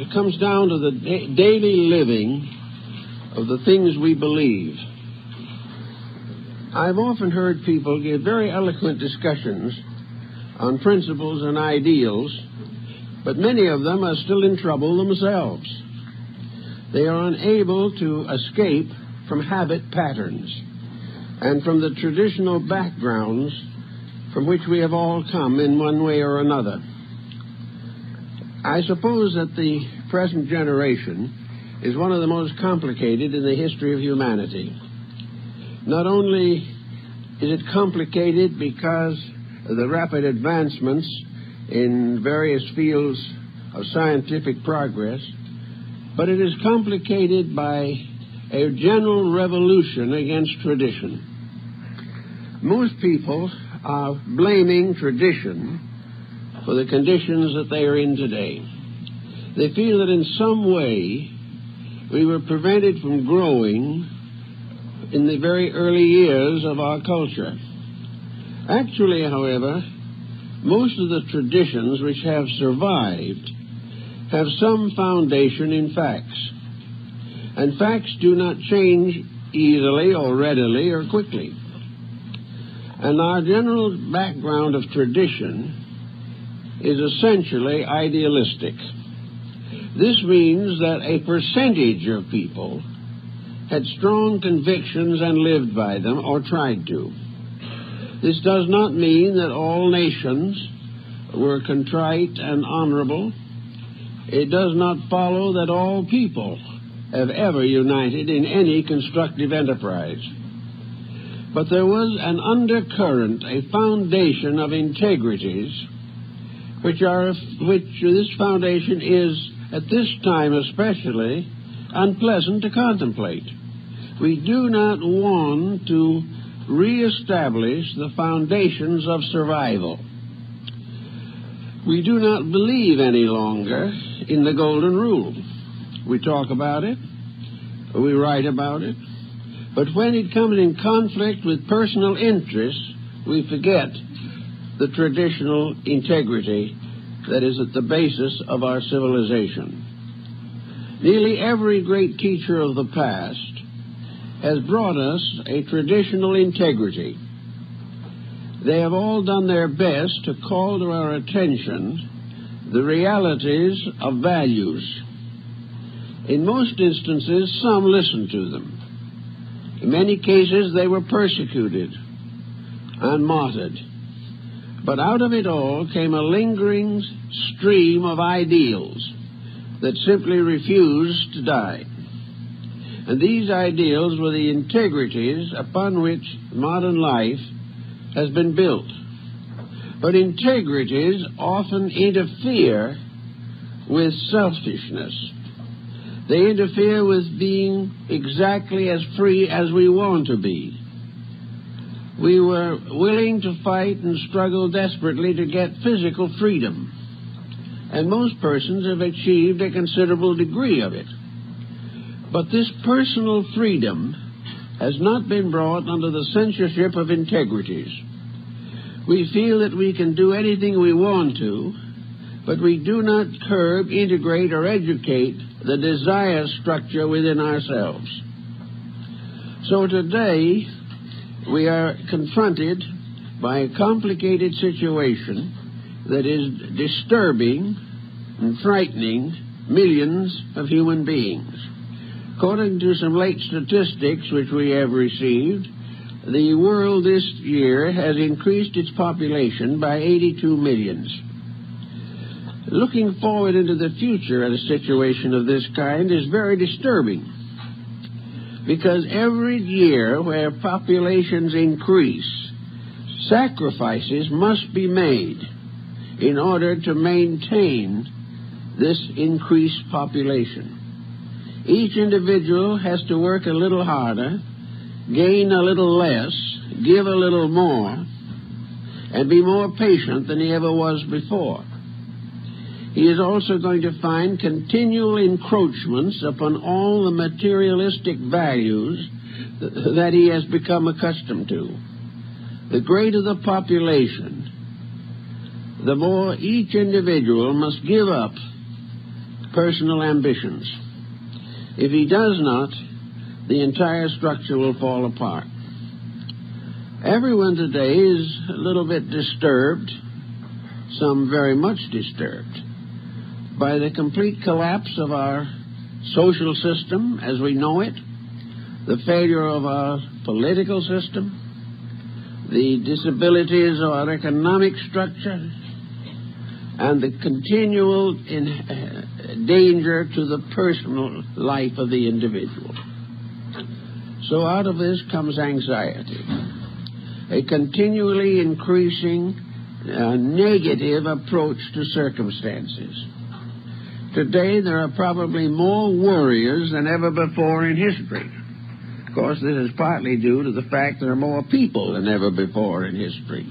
It comes down to the daily living of the things we believe. I've often heard people give very eloquent discussions on principles and ideals, but many of them are still in trouble themselves. They are unable to escape from habit patterns and from the traditional backgrounds from which we have all come in one way or another. I suppose that the present generation is one of the most complicated in the history of humanity. Not only is it complicated because of the rapid advancements in various fields of scientific progress, but it is complicated by a general revolution against tradition. Most people are blaming tradition for the conditions that they are in today. They feel that in some way we were prevented from growing in the very early years of our culture. Actually, however, most of the traditions which have survived have some foundation in facts. And facts do not change easily or readily or quickly. And our general background of tradition is essentially idealistic. This means that a percentage of people had strong convictions and lived by them or tried to. This does not mean that all nations were contrite and honorable. It does not follow that all people have ever united in any constructive enterprise. But there was an undercurrent, a foundation of integrities, which this foundation is, at this time especially, unpleasant to contemplate. We do not want to reestablish the foundations of survival. We do not believe any longer in the golden rule. We talk about it, we write about it, but when it comes in conflict with personal interests, we forget the traditional integrity that is at the basis of our civilization. Nearly every great teacher of the past has brought us a traditional integrity. They have all done their best to call to our attention the realities of values. In most instances, some listened to them. In many cases, they were persecuted and martyred. But out of it all came a lingering stream of ideals that simply refused to die. And these ideals were the integrities upon which modern life has been built. But integrities often interfere with selfishness. They interfere with being exactly as free as we want to be. We were willing to fight and struggle desperately to get physical freedom, and most persons have achieved a considerable degree of it. But this personal freedom has not been brought under the censorship of integrities. We feel that we can do anything we want to, but we do not curb, integrate, or educate the desire structure within ourselves. So today, we are confronted by a complicated situation that is disturbing and frightening millions of human beings. According to some late statistics which we have received, the world this year has increased its population by 82 million. Looking forward into the future at a situation of this kind is very disturbing, because every year where populations increase, sacrifices must be made in order to maintain this increased population. Each individual has to work a little harder, gain a little less, give a little more, and be more patient than he ever was before. He is also going to find continual encroachments upon all the materialistic values that he has become accustomed to. The greater the population, the more each individual must give up personal ambitions. If he does not, the entire structure will fall apart. Everyone today is a little bit disturbed, some very much disturbed, by the complete collapse of our social system as we know it, the failure of our political system, the disabilities of our economic structure, and the continual danger to the personal life of the individual. So out of this comes anxiety, a continually increasing negative approach to circumstances. Today there are probably more worriers than ever before in history. Of course, this is partly due to the fact there are more people than ever before in history.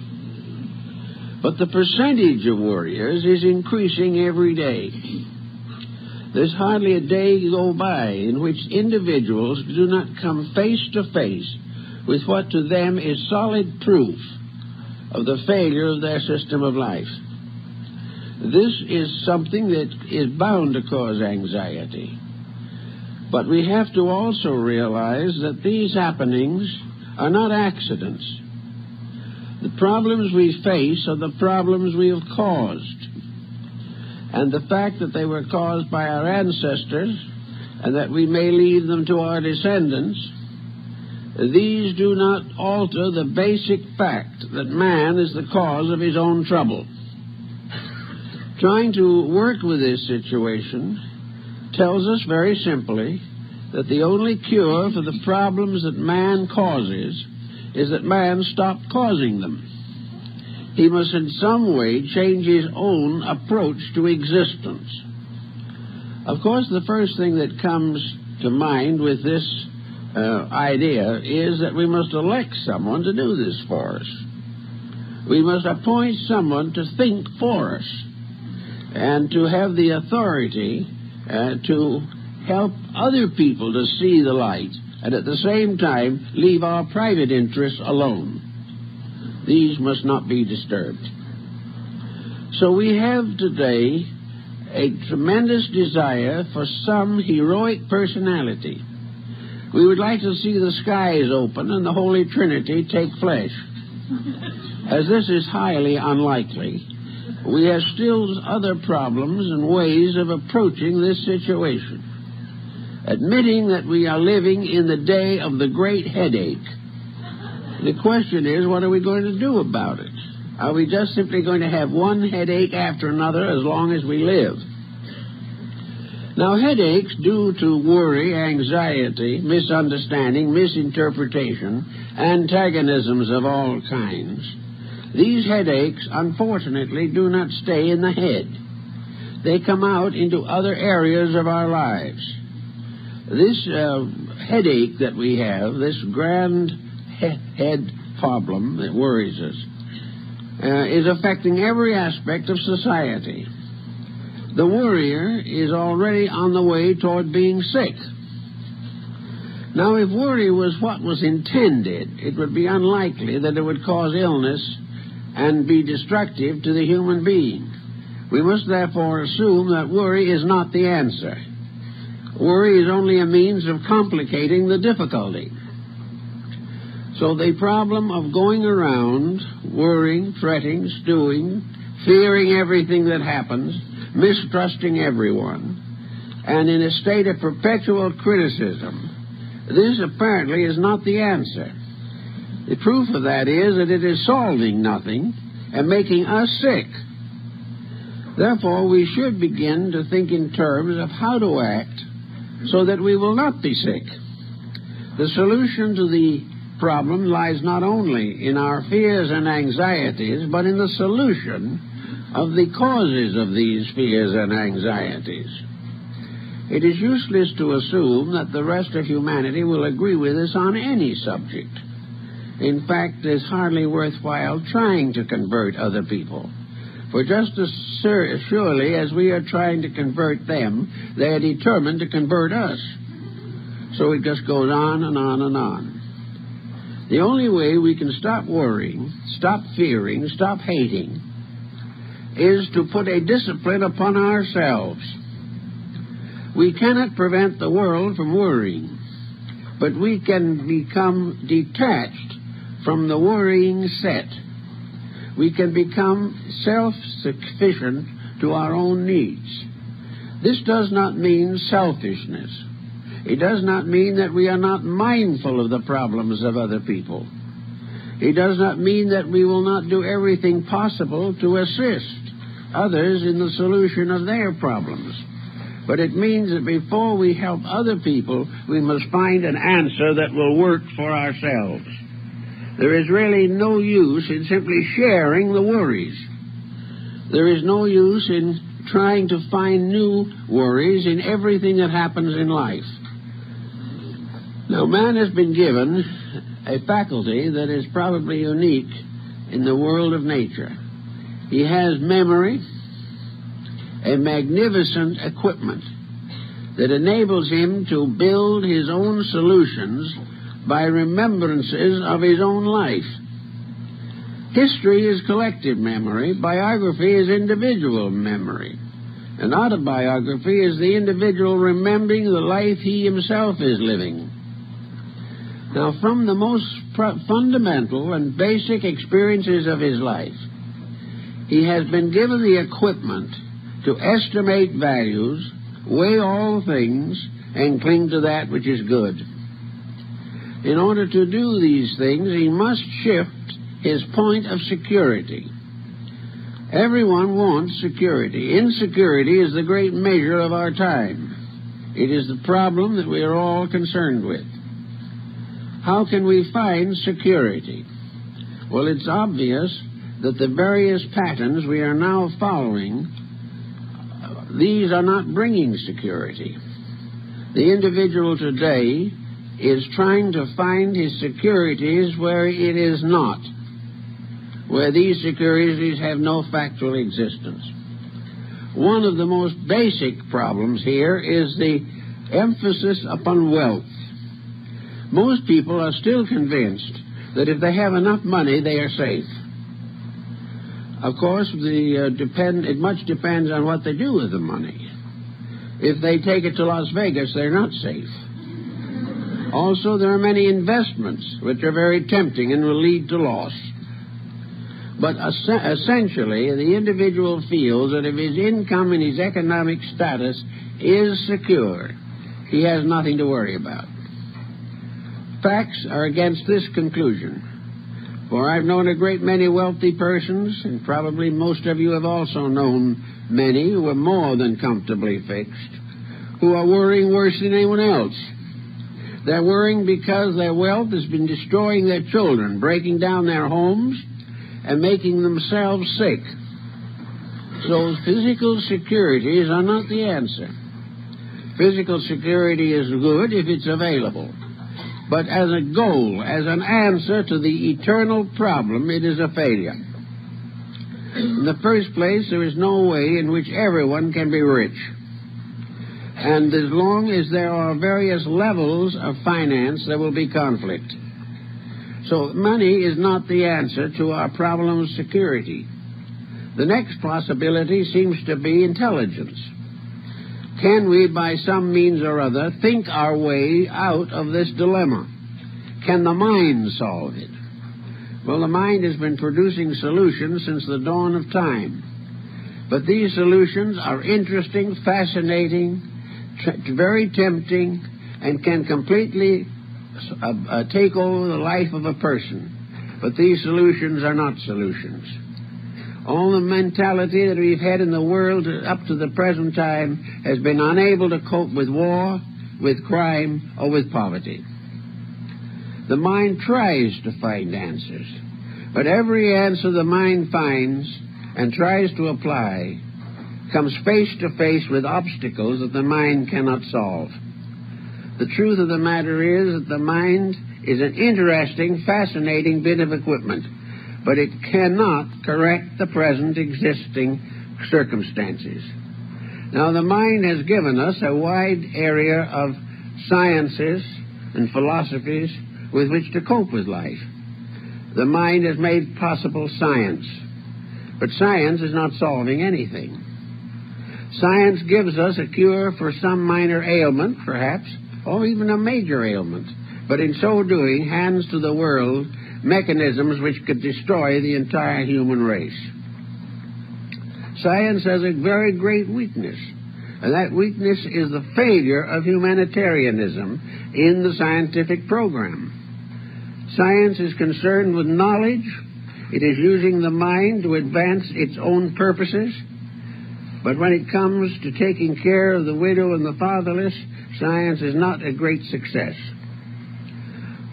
But the percentage of worriers is increasing every day. There's hardly a day go by in which individuals do not come face to face with what to them is solid proof of the failure of their system of life. This is something that is bound to cause anxiety. But we have to also realize that these happenings are not accidents. The problems we face are the problems we have caused. And the fact that they were caused by our ancestors and that we may leave them to our descendants, these do not alter the basic fact that man is the cause of his own trouble. Trying to work with this situation tells us very simply that the only cure for the problems that man causes is that man stop causing them. He must in some way change his own approach to existence. Of course, the first thing that comes to mind with this idea is that we must elect someone to do this for us. We must appoint someone to think for us and to have the authority to help other people to see the light and at the same time leave our private interests alone. These must not be disturbed. So we have today a tremendous desire for some heroic personality. We would like to see the skies open and the Holy Trinity take flesh. As this is highly unlikely, we have still other problems and ways of approaching this situation. Admitting that we are living in the day of the great headache, the question is, what are we going to do about it? Are we just simply going to have one headache after another as long as we live? Now, headaches due to worry, anxiety, misunderstanding, misinterpretation, antagonisms of all kinds, these headaches, unfortunately, do not stay in the head. They come out into other areas of our lives. This headache that we have, this grand head problem that worries us, is affecting every aspect of society. The worrier is already on the way toward being sick. Now, if worry was what was intended, it would be unlikely that it would cause illness and be destructive to the human being. We must therefore assume that worry is not the answer. Worry is only a means of complicating the difficulty. So the problem of going around worrying, fretting, stewing, fearing everything that happens, mistrusting everyone, and in a state of perpetual criticism, this apparently is not the answer. The proof of that is that it is solving nothing and making us sick. Therefore, we should begin to think in terms of how to act so that we will not be sick. The solution to the problem lies not only in our fears and anxieties, but in the solution of the causes of these fears and anxieties. It is useless to assume that the rest of humanity will agree with us on any subject. In fact, it's hardly worthwhile trying to convert other people. For just as surely as we are trying to convert them, they are determined to convert us. So it just goes on and on and on. The only way we can stop worrying, stop fearing, stop hating, is to put a discipline upon ourselves. We cannot prevent the world from worrying, but we can become detached from the worrying set. We can become self-sufficient to our own needs. This does not mean selfishness. It does not mean that we are not mindful of the problems of other people. It does not mean that we will not do everything possible to assist others in the solution of their problems. But it means that before we help other people, we must find an answer that will work for ourselves. There is really no use in simply sharing the worries. There is no use in trying to find new worries in everything that happens in life. Now, man has been given a faculty that is probably unique in the world of nature. He has memory, a magnificent equipment that enables him to build his own solutions by remembrances of his own life. History is collective memory. Biography is individual memory. An autobiography is the individual remembering the life he himself is living. Now, from the most fundamental and basic experiences of his life, he has been given the equipment to estimate values, weigh all things, and cling to that which is good. In order to do these things, he must shift his point of security. Everyone wants security. Insecurity is the great measure of our time. It is the problem that we are all concerned with. How can we find security? Well, it's obvious that the various patterns we are now following, these are not bringing security. The individual today is trying to find his securities where it is not, where these securities have no factual existence. One of the most basic problems here is the emphasis upon wealth. Most people are still convinced that if they have enough money, they are safe. Of course, it much depends on what they do with the money. If they take it to Las Vegas, they're not safe. Also, there are many investments which are very tempting and will lead to loss. But essentially, the individual feels that if his income and his economic status is secure, he has nothing to worry about. Facts are against this conclusion. For I've known a great many wealthy persons, and probably most of you have also known many who are more than comfortably fixed, who are worrying worse than anyone else. They're worrying because their wealth has been destroying their children, breaking down their homes, and making themselves sick. So physical securities are not the answer. Physical security is good if it's available. But as a goal, as an answer to the eternal problem, it is a failure. In the first place, there is no way in which everyone can be rich. And as long as there are various levels of finance, there will be conflict. So money is not the answer to our problem of security. The next possibility seems to be intelligence. Can we, by some means or other, think our way out of this dilemma? Can the mind solve it? Well, the mind has been producing solutions since the dawn of time. But these solutions are interesting, fascinating, very tempting, and can completely take over the life of a person. But these solutions are not solutions. All the mentality that we've had in the world up to the present time has been unable to cope with war, with crime, or with poverty. The mind tries to find answers, but every answer the mind finds and tries to apply comes face to face with obstacles that the mind cannot solve. The truth of the matter is that the mind is an interesting, fascinating bit of equipment, but it cannot correct the present existing circumstances. Now, the mind has given us a wide area of sciences and philosophies with which to cope with life. The mind has made possible science, but science is not solving anything. Science gives us a cure for some minor ailment, perhaps, or even a major ailment, but in so doing hands to the world mechanisms which could destroy the entire human race. Science has a very great weakness, and that weakness is the failure of humanitarianism in the scientific program. Science is concerned with knowledge. It is using the mind to advance its own purposes. But when it comes to taking care of the widow and the fatherless, science is not a great success.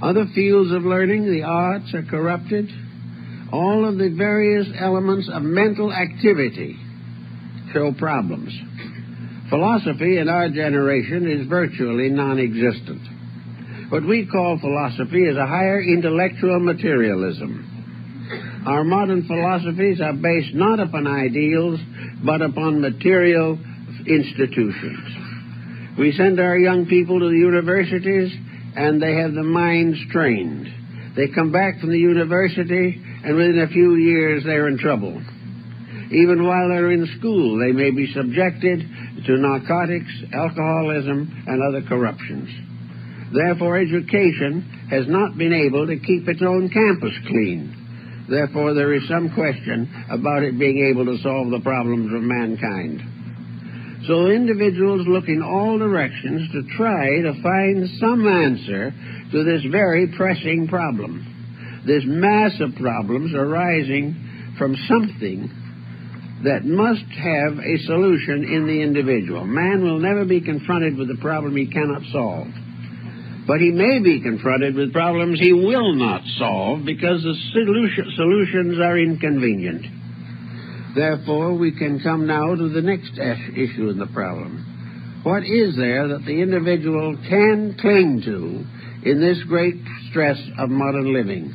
Other fields of learning, the arts, are corrupted. All of the various elements of mental activity show problems. Philosophy in our generation is virtually non-existent. What we call philosophy is a higher intellectual materialism. Our modern philosophies are based not upon ideals, but upon material institutions. We send our young people to the universities, and they have the minds trained. They come back from the university, and within a few years they're in trouble. Even while they're in school, they may be subjected to narcotics, alcoholism, and other corruptions. Therefore, education has not been able to keep its own campus clean. Therefore, there is some question about it being able to solve the problems of mankind. So individuals look in all directions to try to find some answer to this very pressing problem. This mass of problems arising from something that must have a solution in the individual. Man will never be confronted with a problem he cannot solve. But he may be confronted with problems he will not solve because the solutions are inconvenient. Therefore, we can come now to the next issue in the problem. What is there that the individual can cling to in this great stress of modern living?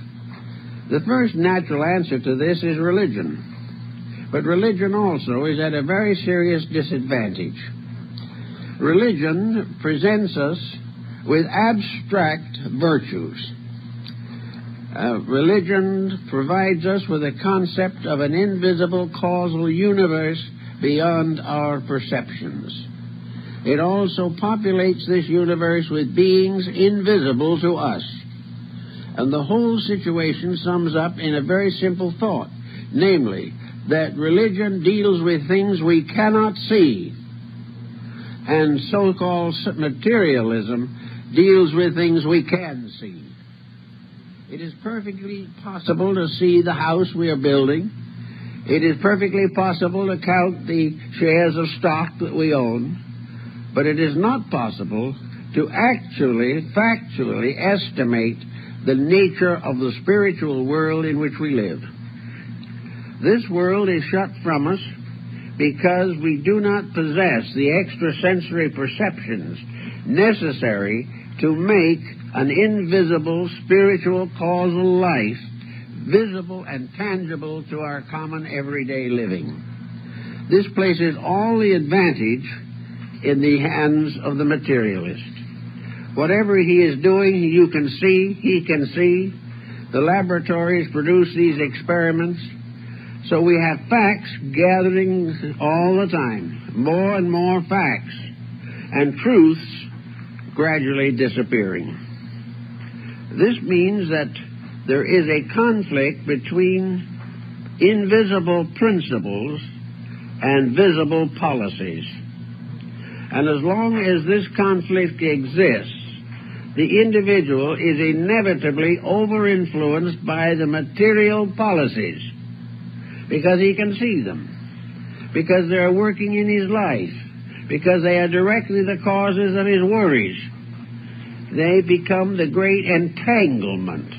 The first natural answer to this is religion. But religion also is at a very serious disadvantage. Religion presents us with abstract virtues. Religion provides us with a concept of an invisible causal universe beyond our perceptions. It also populates this universe with beings invisible to us. And the whole situation sums up in a very simple thought, namely, that religion deals with things we cannot see, and so-called materialism deals with things we can see. It is perfectly possible to see the house we are building. It is perfectly possible to count the shares of stock that we own. But it is not possible to actually, factually estimate the nature of the spiritual world in which we live. This world is shut from us because we do not possess the extrasensory perceptions necessary to make an invisible spiritual causal life visible and tangible to our common everyday living. This places all the advantage in the hands of the materialist. Whatever he is doing, you can see, he can see. The laboratories produce these experiments. So we have facts gathering all the time, more and more facts, and truths gradually disappearing. This means that there is a conflict between invisible principles and visible policies. And as long as this conflict exists, the individual is inevitably over-influenced by the material policies because he can see them, because they are working in his life, because they are directly the causes of his worries. They become the great entanglement,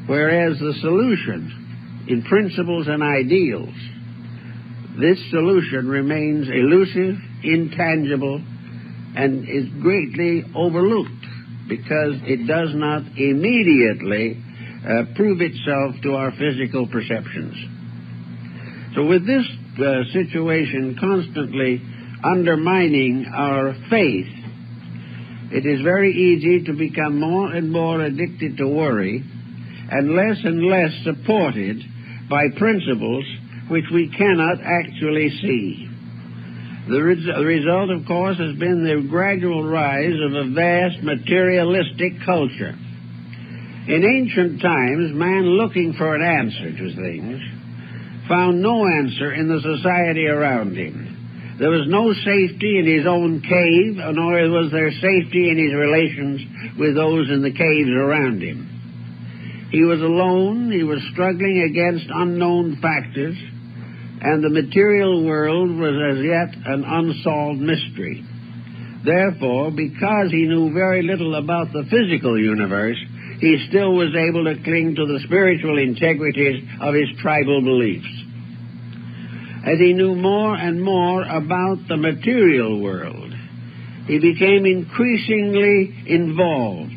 whereas the solution in principles and ideals, this solution remains elusive, intangible, and is greatly overlooked because it does not immediately prove itself to our physical perceptions. So with this situation constantly undermining our faith, it is very easy to become more and more addicted to worry and less supported by principles which we cannot actually see. The result, of course, has been the gradual rise of a vast materialistic culture. In ancient times, man looking for an answer to things found no answer in the society around him. There was no safety in his own cave, nor was there safety in his relations with those in the caves around him. He was alone, he was struggling against unknown factors, and the material world was as yet an unsolved mystery. Therefore, because he knew very little about the physical universe, he still was able to cling to the spiritual integrities of his tribal beliefs. As he knew more and more about the material world, he became increasingly involved.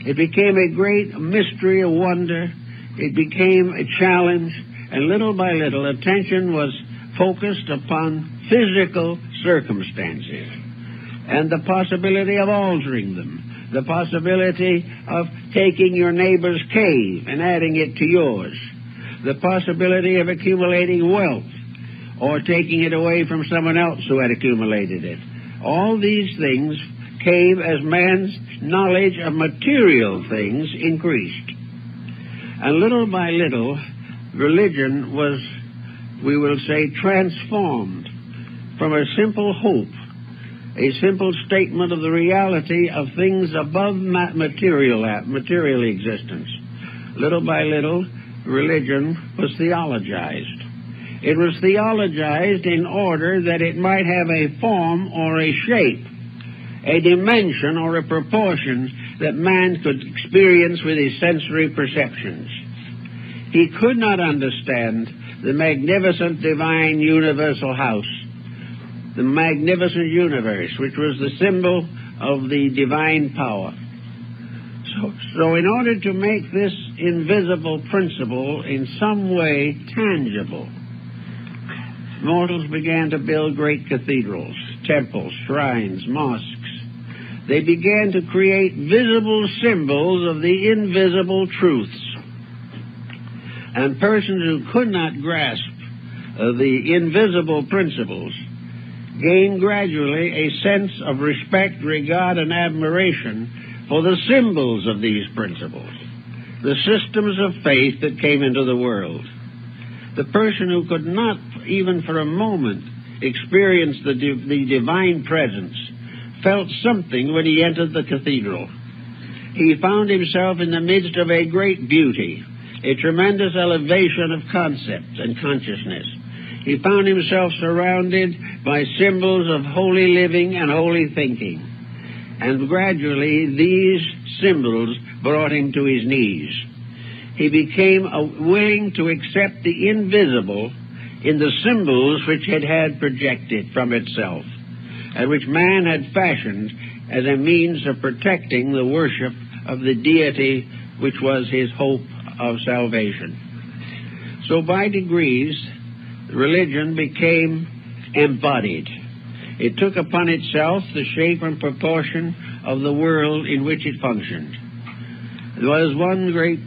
It became a great mystery, a wonder. It became a challenge, and little by little, attention was focused upon physical circumstances and the possibility of altering them, the possibility of taking your neighbor's cave and adding it to yours, the possibility of accumulating wealth or taking it away from someone else who had accumulated it. All these things came as man's knowledge of material things increased. And little by little, religion was, we will say, transformed from a simple hope, a simple statement of the reality of things above material existence. Little by little, religion was theologized. It was theologized in order that it might have a form or a shape, a dimension or a proportion that man could experience with his sensory perceptions. He could not understand the magnificent divine universal house, the magnificent universe, which was the symbol of the divine power. So in order to make this invisible principle in some way tangible, mortals began to build great cathedrals, temples, shrines, mosques. They began to create visible symbols of the invisible truths. And persons who could not grasp the invisible principles gained gradually a sense of respect, regard, and admiration for the symbols of these principles, the systems of faith that came into the world. The person who could not, even for a moment, experience the divine presence felt something when he entered the cathedral. He found himself in the midst of a great beauty, a tremendous elevation of concept and consciousness. He found himself surrounded by symbols of holy living and holy thinking. And gradually these symbols brought him to his knees. He became willing to accept the invisible in the symbols which it had projected from itself, and which man had fashioned as a means of protecting the worship of the deity which was his hope of salvation. So by degrees, religion became embodied. It took upon itself the shape and proportion of the world in which it functioned. There was one great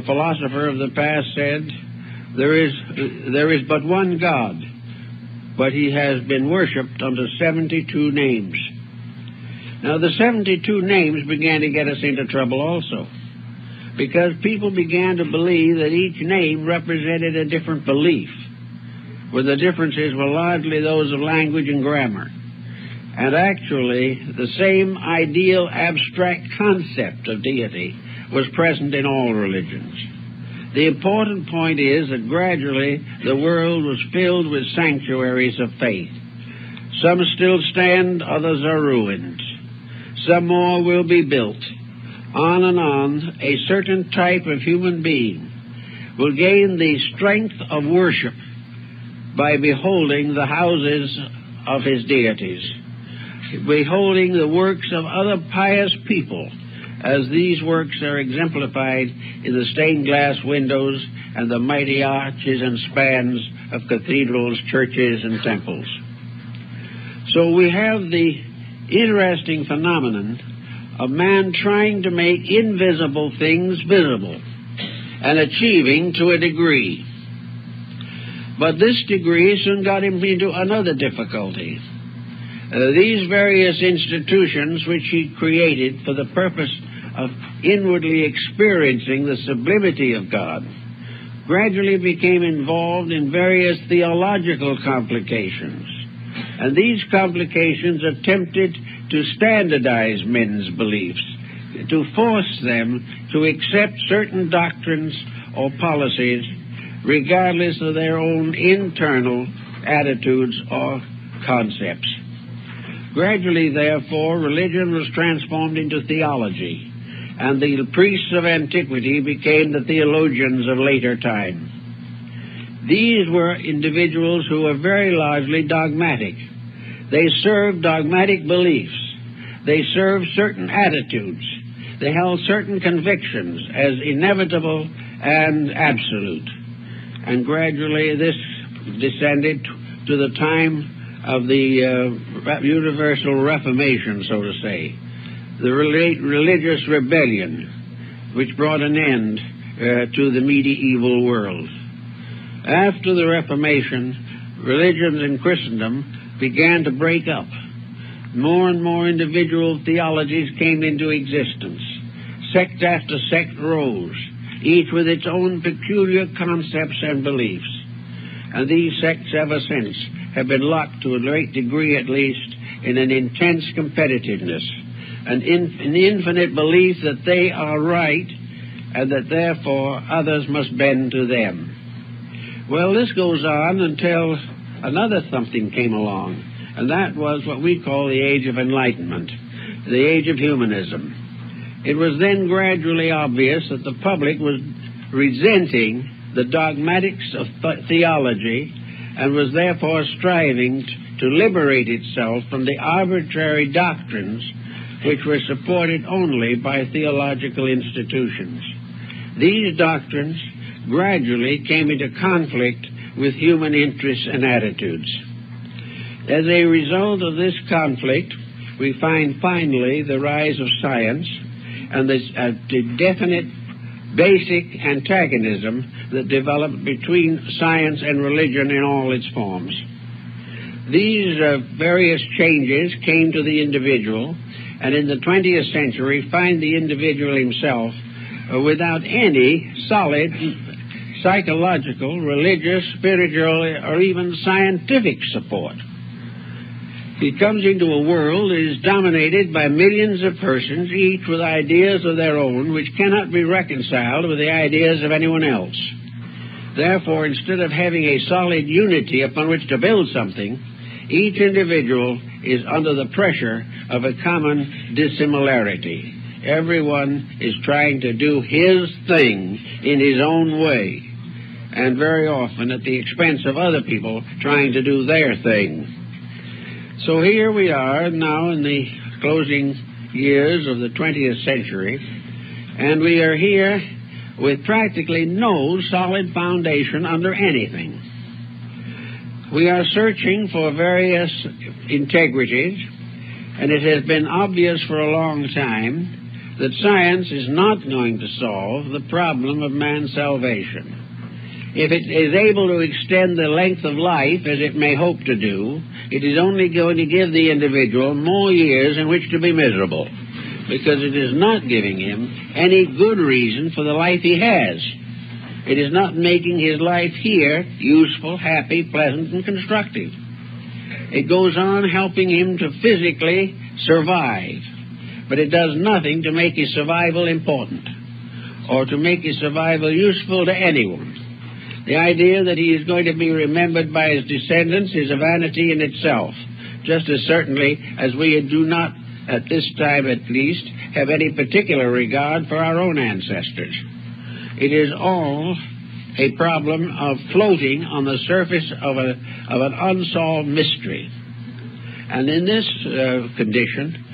philosopher of the past said, there is but one God, but he has been worshipped under 72 names. Now the 72 names began to get us into trouble also, because people began to believe that each name represented a different belief, where the differences were largely those of language and grammar. And actually, the same ideal abstract concept of deity was present in all religions. The important point is that gradually the world was filled with sanctuaries of faith. Some still stand, others are ruined. Some more will be built. On and on, a certain type of human being will gain the strength of worship by beholding the houses of his deities, beholding the works of other pious people, as these works are exemplified in the stained glass windows and the mighty arches and spans of cathedrals, churches, and temples. So we have the interesting phenomenon of man trying to make invisible things visible and achieving to a degree. But this degree soon got him into another difficulty. These various institutions which he created for the purpose of inwardly experiencing the sublimity of God gradually became involved in various theological complications. And these complications attempted to standardize men's beliefs, to force them to accept certain doctrines or policies regardless of their own internal attitudes or concepts. Gradually, therefore, religion was transformed into theology, and the priests of antiquity became the theologians of later time. These were individuals who were very largely dogmatic. They served dogmatic beliefs. They served certain attitudes. They held certain convictions as inevitable and absolute. And gradually this descended to the time of the Universal Reformation, so to say, the religious rebellion, which brought an end to the medieval world. After the Reformation, religions in Christendom began to break up. More and more individual theologies came into existence. Sect after sect rose, each with its own peculiar concepts and beliefs. And these sects ever since have been locked, to a great degree at least, in an intense competitiveness, an infinite belief that they are right and that therefore others must bend to them. Well, this goes on until another something came along, and that was what we call the Age of Enlightenment, the Age of Humanism. It was then gradually obvious that the public was resenting the dogmatics of theology and was therefore striving to liberate itself from the arbitrary doctrines which were supported only by theological institutions. These doctrines gradually came into conflict with human interests and attitudes. As a result of this conflict, we find finally the rise of science and the definite basic antagonism that developed between science and religion in all its forms. These various changes came to the individual, and in the 20th century find the individual himself without any solid psychological, religious, spiritual, or even scientific support. He comes into a world that is dominated by millions of persons, each with ideas of their own, which cannot be reconciled with the ideas of anyone else. Therefore, instead of having a solid unity upon which to build something, each individual is under the pressure of a common dissimilarity. Everyone is trying to do his thing in his own way, and very often at the expense of other people trying to do their thing. So here we are now in the closing years of the 20th century, and we are here with practically no solid foundation under anything. We are searching for various integrities, and it has been obvious for a long time that science is not going to solve the problem of man's salvation. If it is able to extend the length of life, as it may hope to do, it is only going to give the individual more years in which to be miserable, because it is not giving him any good reason for the life he has. It is not making his life here useful, happy, pleasant, and constructive. It goes on helping him to physically survive, but it does nothing to make his survival important or to make his survival useful to anyone. The idea that he is going to be remembered by his descendants is a vanity in itself, just as certainly as we do not, at this time at least, have any particular regard for our own ancestors. It is all a problem of floating on the surface of an unsolved mystery. And in this condition,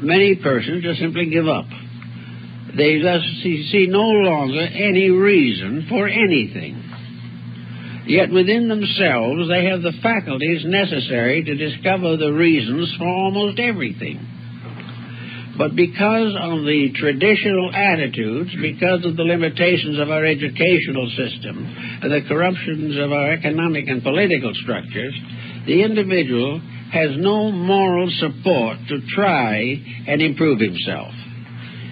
many persons just simply give up. They thus see no longer any reason for anything. Yet within themselves they have the faculties necessary to discover the reasons for almost everything. But because of the traditional attitudes, because of the limitations of our educational system, and the corruptions of our economic and political structures, the individual has no moral support to try and improve himself.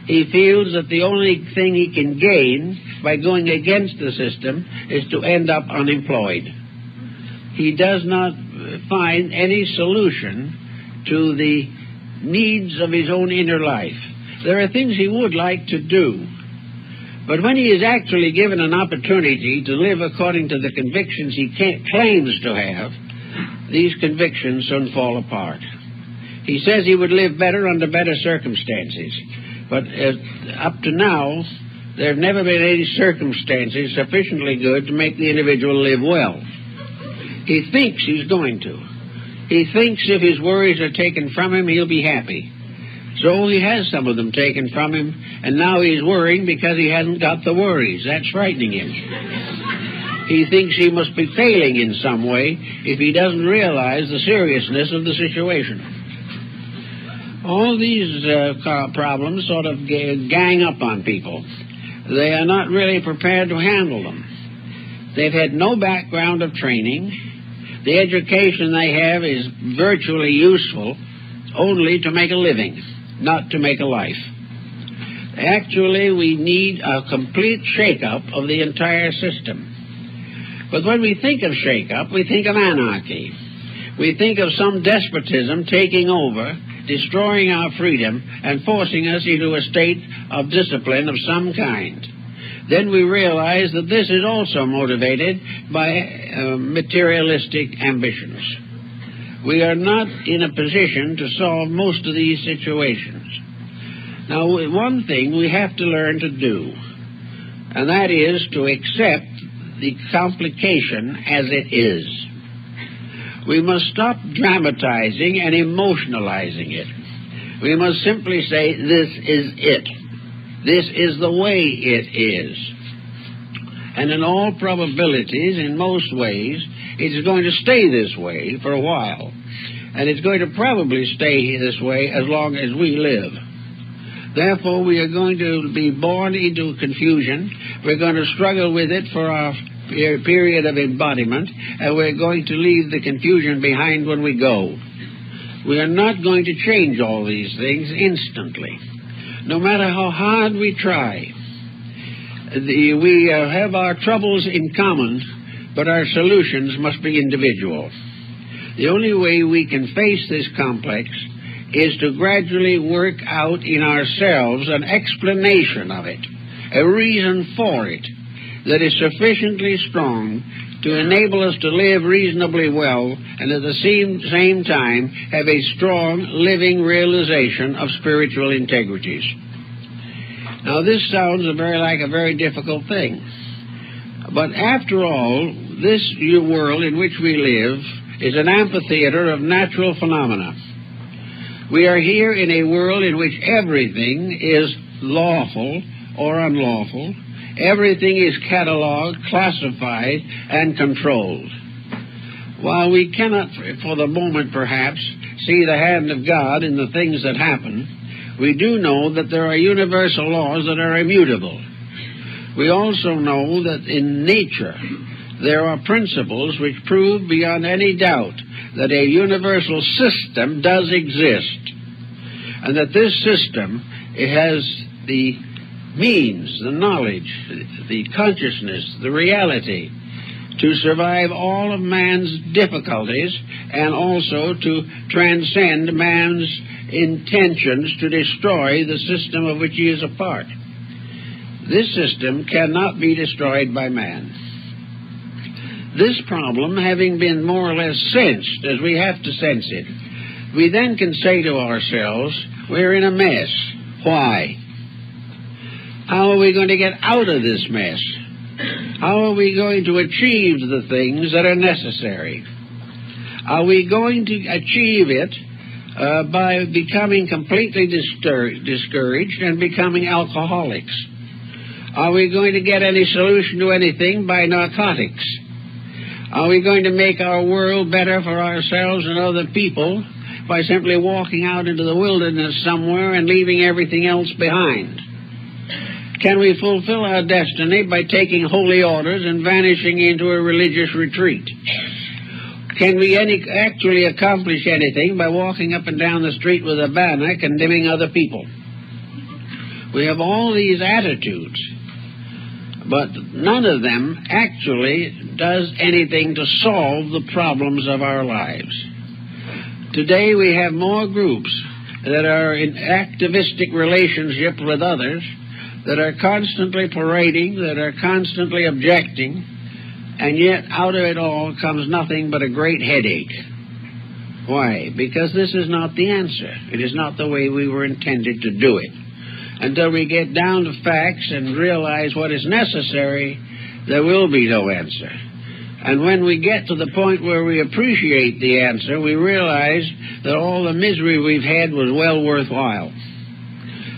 He feels that the only thing he can gain by going against the system is to end up unemployed. He does not find any solution to the needs of his own inner life. There are things he would like to do, but when he is actually given an opportunity to live according to the convictions he claims to have, these convictions soon fall apart. He says he would live better under better circumstances, but up to now, there have never been any circumstances sufficiently good to make the individual live well. He thinks he's going to. He thinks if his worries are taken from him, he'll be happy. So he has some of them taken from him, and now he's worrying because he hasn't got the worries. That's frightening him. He thinks he must be failing in some way if he doesn't realize the seriousness of the situation. All these problems sort of gang up on people. They are not really prepared to handle them. They've had no background of training. The education they have is virtually useful only to make a living, not to make a life. Actually, we need a complete shake-up of the entire system. But when we think of shake-up, we think of anarchy. We think of some despotism taking over, destroying our freedom, and forcing us into a state of discipline of some kind. Then we realize that this is also motivated by materialistic ambitions. We are not in a position to solve most of these situations. Now, one thing we have to learn to do, and that is to accept the complication as it is. We must stop dramatizing and emotionalizing it. We must simply say, this is it. This is the way it is. And in all probabilities, in most ways, it's going to stay this way for a while. And it's going to probably stay this way as long as we live. Therefore, we are going to be born into confusion. We're going to struggle with it for our period of embodiment, and we're going to leave the confusion behind when we go. We are not going to change all these things instantly. No matter how hard we try, we have our troubles in common, but our solutions must be individual. The only way we can face this complex is to gradually work out in ourselves an explanation of it, a reason for it, that is sufficiently strong to enable us to live reasonably well and at the same time have a strong living realization of spiritual integrities. Now, this sounds like a very difficult thing. But after all, this world in which we live is an amphitheater of natural phenomena. We are here in a world in which everything is lawful or unlawful. Everything is catalogued, classified, and controlled. While we cannot, for the moment perhaps, see the hand of God in the things that happen, we do know that there are universal laws that are immutable. We also know that in nature there are principles which prove beyond any doubt that a universal system does exist, and that this system has the means, the knowledge, the consciousness, the reality to survive all of man's difficulties and also to transcend man's intentions to destroy the system of which he is a part. This system cannot be destroyed by man. This problem having been more or less sensed, as we have to sense it, we then can say to ourselves, we're in a mess. Why? How are we going to get out of this mess? How are we going to achieve the things that are necessary? Are we going to achieve it by becoming completely discouraged and becoming alcoholics? Are we going to get any solution to anything by narcotics? Are we going to make our world better for ourselves and other people by simply walking out into the wilderness somewhere and leaving everything else behind? Can we fulfill our destiny by taking holy orders and vanishing into a religious retreat? can we actually accomplish anything by walking up and down the street with a banner condemning other people? We have all these attitudes, but none of them actually does anything to solve the problems of our lives. Today we have more groups that are in activistic relationship with others, that are constantly parading, that are constantly objecting, and yet out of it all comes nothing but a great headache. Why? Because this is not the answer. It is not the way we were intended to do it. Until we get down to facts and realize what is necessary, there will be no answer. And when we get to the point where we appreciate the answer, we realize that all the misery we've had was well worthwhile.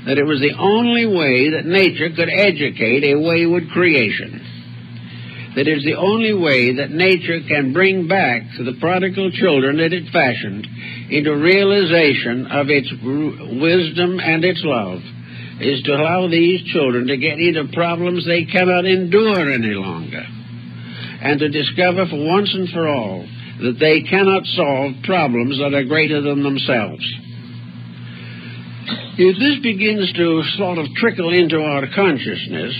That it was the only way that nature could educate a wayward creation. That it's the only way that nature can bring back the prodigal children that it fashioned into realization of its wisdom and its love, is to allow these children to get into problems they cannot endure any longer, and to discover for once and for all that they cannot solve problems that are greater than themselves. If this begins to sort of trickle into our consciousness,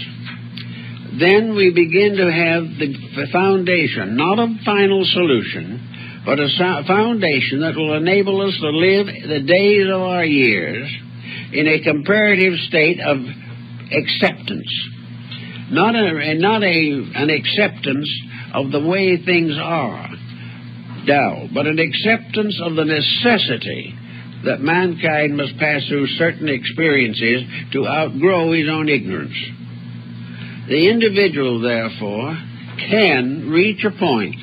then we begin to have the foundation, not a final solution, but a foundation that will enable us to live the days of our years in a comparative state of acceptance. Not an acceptance of the way things are now, but an acceptance of the necessity that mankind must pass through certain experiences to outgrow his own ignorance. The individual, therefore, can reach a point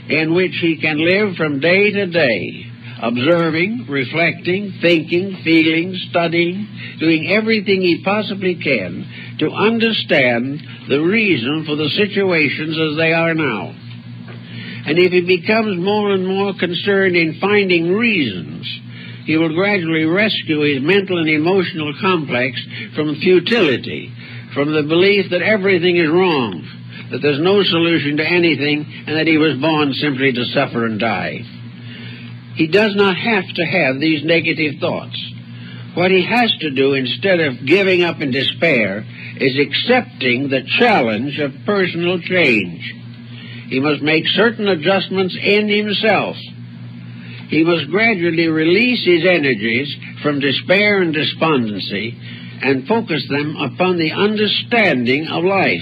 in which he can live from day to day, observing, reflecting, thinking, feeling, studying, doing everything he possibly can to understand the reason for the situations as they are now. And if he becomes more and more concerned in finding reasons, he will gradually rescue his mental and emotional complex from futility, from the belief that everything is wrong, that there's no solution to anything, and that he was born simply to suffer and die. He does not have to have these negative thoughts. What he has to do, instead of giving up in despair, is accepting the challenge of personal change. He must make certain adjustments in himself. He must gradually release his energies from despair and despondency and focus them upon the understanding of life,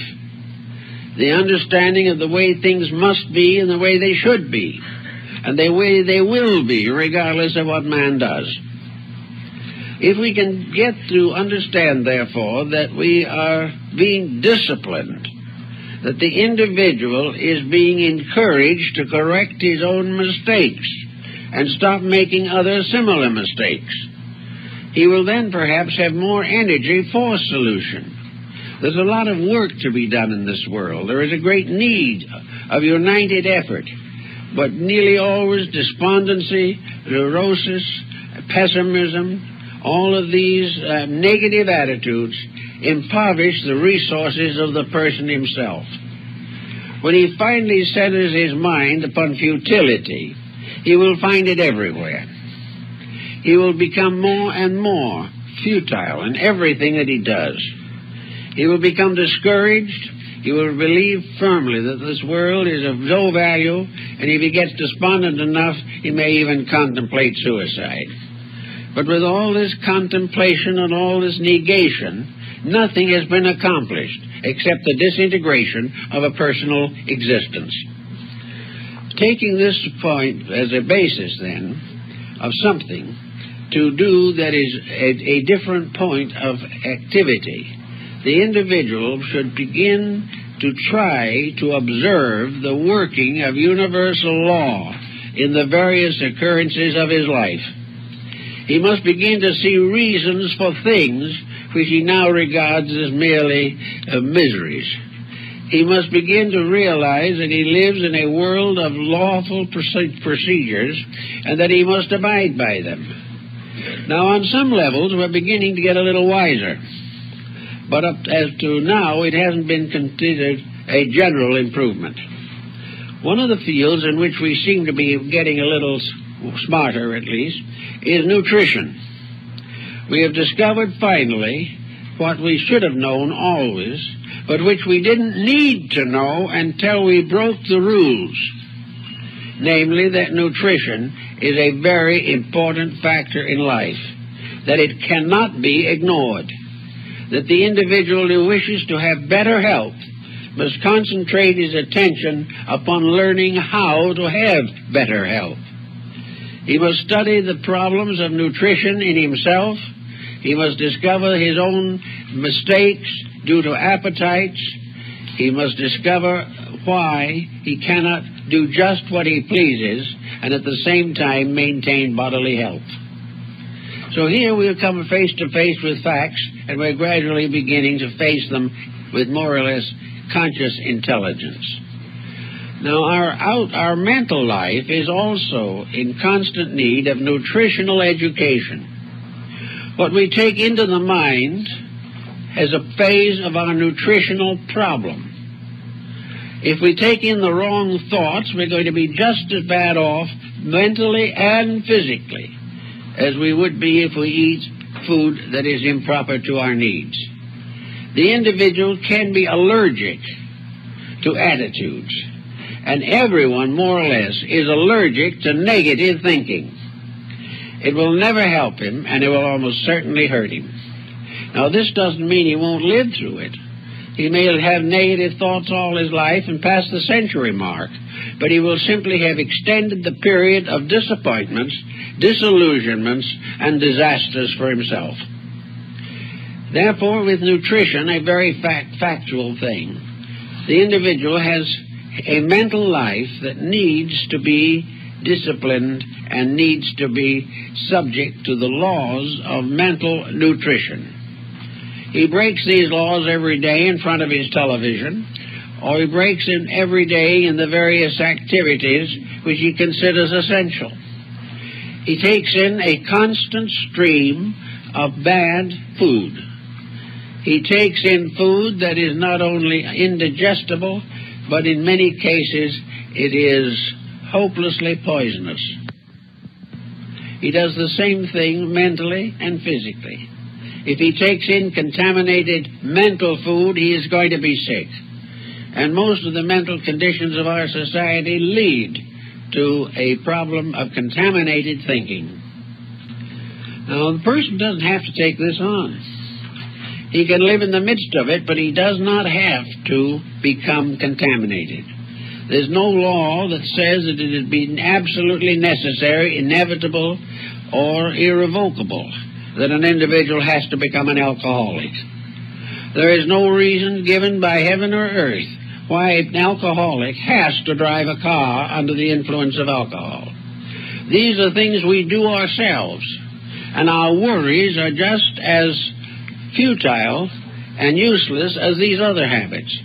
the understanding of the way things must be and the way they should be, and the way they will be, regardless of what man does. If we can get to understand, therefore, that we are being disciplined, that the individual is being encouraged to correct his own mistakes and stop making other similar mistakes, he will then perhaps have more energy for solution. There's a lot of work to be done in this world. There is a great need of united effort, but nearly always despondency, neurosis, pessimism, all of these negative attitudes impoverish the resources of the person himself. When he finally centers his mind upon futility, he will find it everywhere. He will become more and more futile in everything that he does. He will become discouraged. He will believe firmly that this world is of no value, and if he gets despondent enough, he may even contemplate suicide. But with all this contemplation and all this negation, nothing has been accomplished except the disintegration of a personal existence. Taking this point as a basis, then, of something to do that is a different point of activity, the individual should begin to try to observe the working of universal law in the various occurrences of his life. He must begin to see reasons for things which he now regards as merely miseries. He must begin to realize that he lives in a world of lawful procedures and that he must abide by them. Now, on some levels, we're beginning to get a little wiser. But up as to now, it hasn't been considered a general improvement. One of the fields in which we seem to be getting a little smarter, at least, is nutrition. We have discovered finally what we should have known always, but which we didn't need to know until we broke the rules. Namely, that nutrition is a very important factor in life, that it cannot be ignored, that the individual who wishes to have better health must concentrate his attention upon learning how to have better health. He must study the problems of nutrition in himself. He must discover his own mistakes due to appetites. He must discover why he cannot do just what he pleases and at the same time maintain bodily health. So here we come face to face with facts, and we're gradually beginning to face them with more or less conscious intelligence. Now, our mental life is also in constant need of nutritional education. What we take into the mind is a phase of our nutritional problem. If we take in the wrong thoughts, we're going to be just as bad off mentally and physically as we would be if we eat food that is improper to our needs. The individual can be allergic to attitudes, and everyone, more or less, is allergic to negative thinking. It will never help him, and it will almost certainly hurt him. Now, this doesn't mean he won't live through it. He may have negative thoughts all his life and pass the century mark, but he will simply have extended the period of disappointments, disillusionments, and disasters for himself. Therefore, with nutrition, a very factual thing, the individual has a mental life that needs to be disciplined and needs to be subject to the laws of mental nutrition. He breaks these laws every day in front of his television, or he breaks them every day in the various activities which he considers essential. He takes in a constant stream of bad food. He takes in food that is not only indigestible, but in many cases it is hopelessly poisonous. He does the same thing mentally and physically. If he takes in contaminated mental food, he is going to be sick. And most of the mental conditions of our society lead to a problem of contaminated thinking. Now, the person doesn't have to take this on. He can live in the midst of it, but he does not have to become contaminated. There's no law that says that it has been absolutely necessary, inevitable, or irrevocable that an individual has to become an alcoholic. There is no reason given by heaven or earth why an alcoholic has to drive a car under the influence of alcohol. These are things we do ourselves, and our worries are just as futile and useless as these other habits.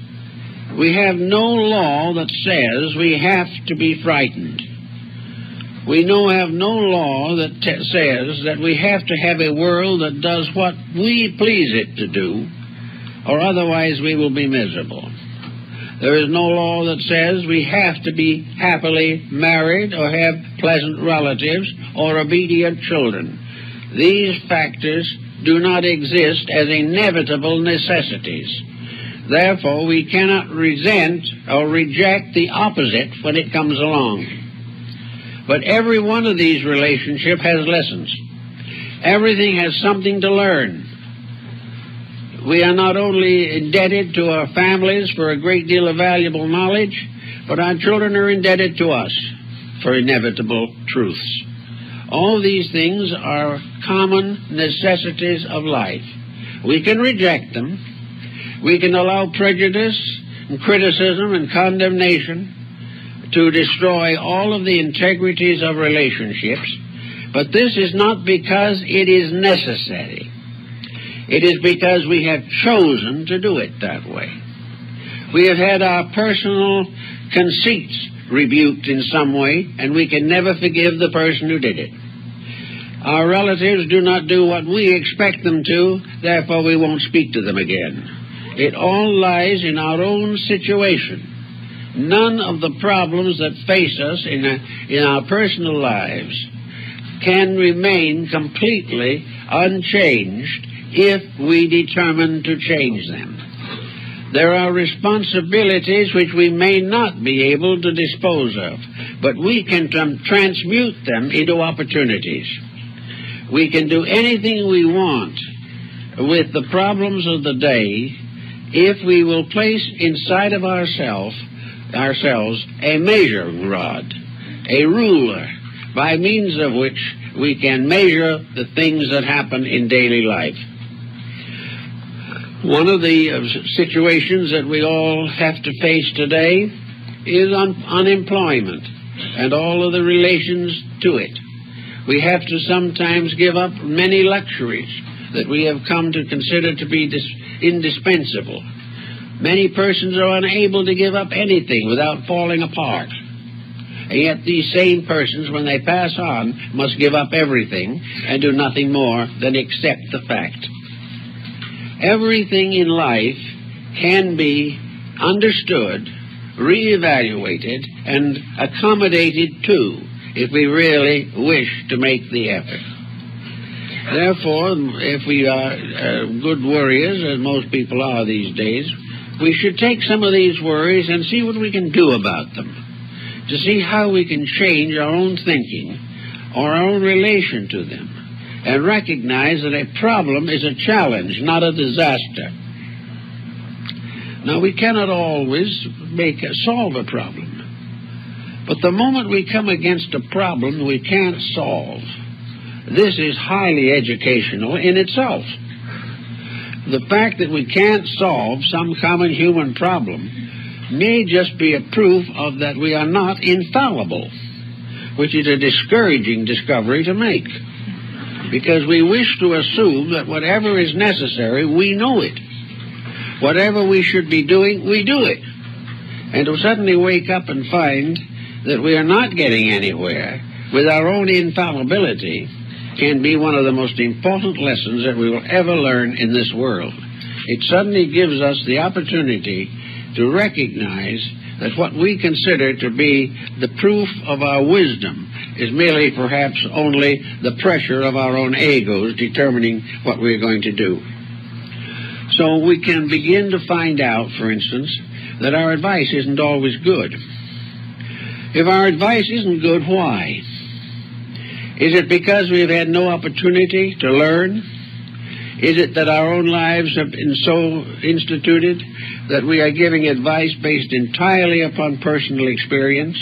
We have no law that says we have to be frightened. We have no law that says that we have to have a world that does what we please it to do, or otherwise we will be miserable. There is no law that says we have to be happily married or have pleasant relatives or obedient children. These factors do not exist as inevitable necessities. Therefore, we cannot resent or reject the opposite when it comes along. But every one of these relationships has lessons. Everything has something to learn. We are not only indebted to our families for a great deal of valuable knowledge, but our children are indebted to us for inevitable truths. All these things are common necessities of life. We can reject them. We can allow prejudice and criticism and condemnation to destroy all of the integrities of relationships, but this is not because it is necessary. It is because we have chosen to do it that way. We have had our personal conceits rebuked in some way, and we can never forgive the person who did it. Our relatives do not do what we expect them to, therefore we won't speak to them again. It all lies in our own situation. none of the problems that face us in our personal lives can remain completely unchanged if we determine to change them. There are responsibilities which we may not be able to dispose of, but we can transmute them into opportunities. We can do anything we want with the problems of the day if we will place inside of ourselves a measuring rod, a ruler, by means of which we can measure the things that happen in daily life. One of the situations that we all have to face today is unemployment and all of the relations to it. We have to sometimes give up many luxuries that we have come to consider to be indispensable. Many persons are unable to give up anything without falling apart. And yet these same persons, when they pass on, must give up everything and do nothing more than accept the fact. Everything in life can be understood, reevaluated, and accommodated to if we really wish to make the effort. Therefore, if we are good worriers, as most people are these days, we should take some of these worries and see what we can do about them, to see how we can change our own thinking or our own relation to them, and recognize that a problem is a challenge, not a disaster. Now, we cannot always solve a problem, but the moment we come against a problem we can't solve, this is highly educational in itself. The fact that we can't solve some common human problem may just be a proof of that we are not infallible, which is a discouraging discovery to make, because we wish to assume that whatever is necessary, we know it. Whatever we should be doing, we do it. And to suddenly wake up and find that we are not getting anywhere with our own infallibility can be one of the most important lessons that we will ever learn in this world. It suddenly gives us the opportunity to recognize that what we consider to be the proof of our wisdom is merely perhaps only the pressure of our own egos determining what we're going to do. So we can begin to find out, for instance, that our advice isn't always good. If our advice isn't good, why? Is it because we've had no opportunity to learn? Is it that our own lives have been so instituted that we are giving advice based entirely upon personal experience?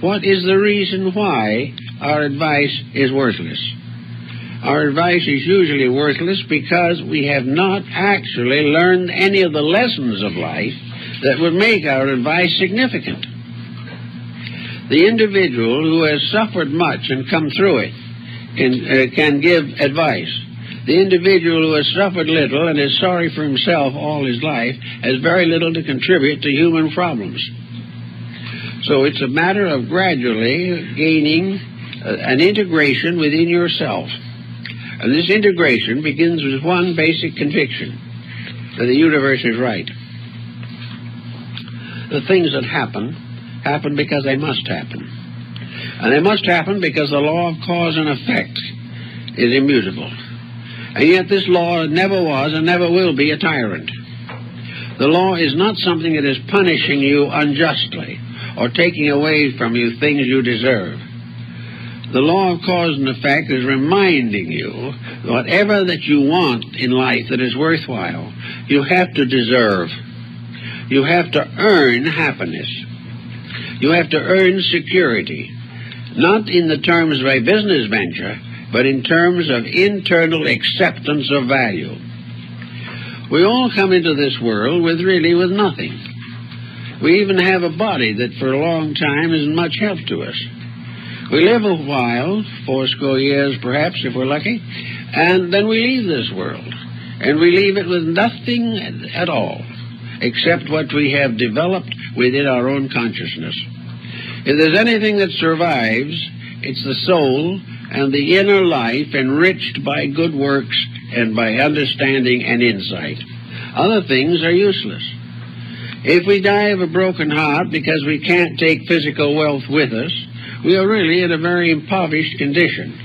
What is the reason why our advice is worthless? Our advice is usually worthless because we have not actually learned any of the lessons of life that would make our advice significant. The individual who has suffered much and come through it can give advice. The individual who has suffered little and is sorry for himself all his life has very little to contribute to human problems. So it's a matter of gradually gaining an integration within yourself. And this integration begins with one basic conviction, that the universe is right. The things that happen because they must happen. And they must happen because the law of cause and effect is immutable. And yet this law never was and never will be a tyrant. The law is not something that is punishing you unjustly or taking away from you things you deserve. The law of cause and effect is reminding you whatever that you want in life that is worthwhile, you have to deserve. You have to earn happiness. You have to earn security, not in the terms of a business venture, but in terms of internal acceptance of value. We all come into this world with nothing. We even have a body that for a long time isn't much help to us. We live a while, 80 years perhaps if we're lucky, and then we leave this world. And we leave it with nothing at all, except what we have developed within our own consciousness. If there's anything that survives, it's the soul and the inner life enriched by good works and by understanding and insight. Other things are useless. If we die of a broken heart because we can't take physical wealth with us, we are really in a very impoverished condition.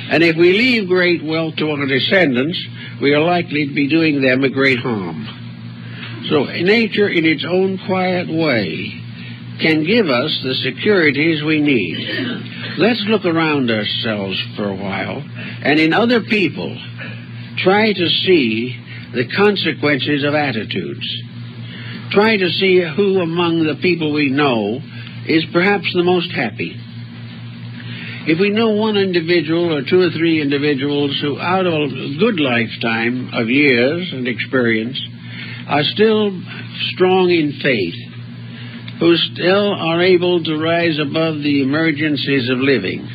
And if we leave great wealth to our descendants, we are likely to be doing them a great harm. So nature, in its own quiet way, can give us the securities we need. Let's look around ourselves for a while, and in other people, try to see the consequences of attitudes. Try to see who among the people we know is perhaps the most happy. If we know one individual or two or three individuals who, out of a good lifetime of years and experience, are still strong in faith, who still are able to rise above the emergencies of living,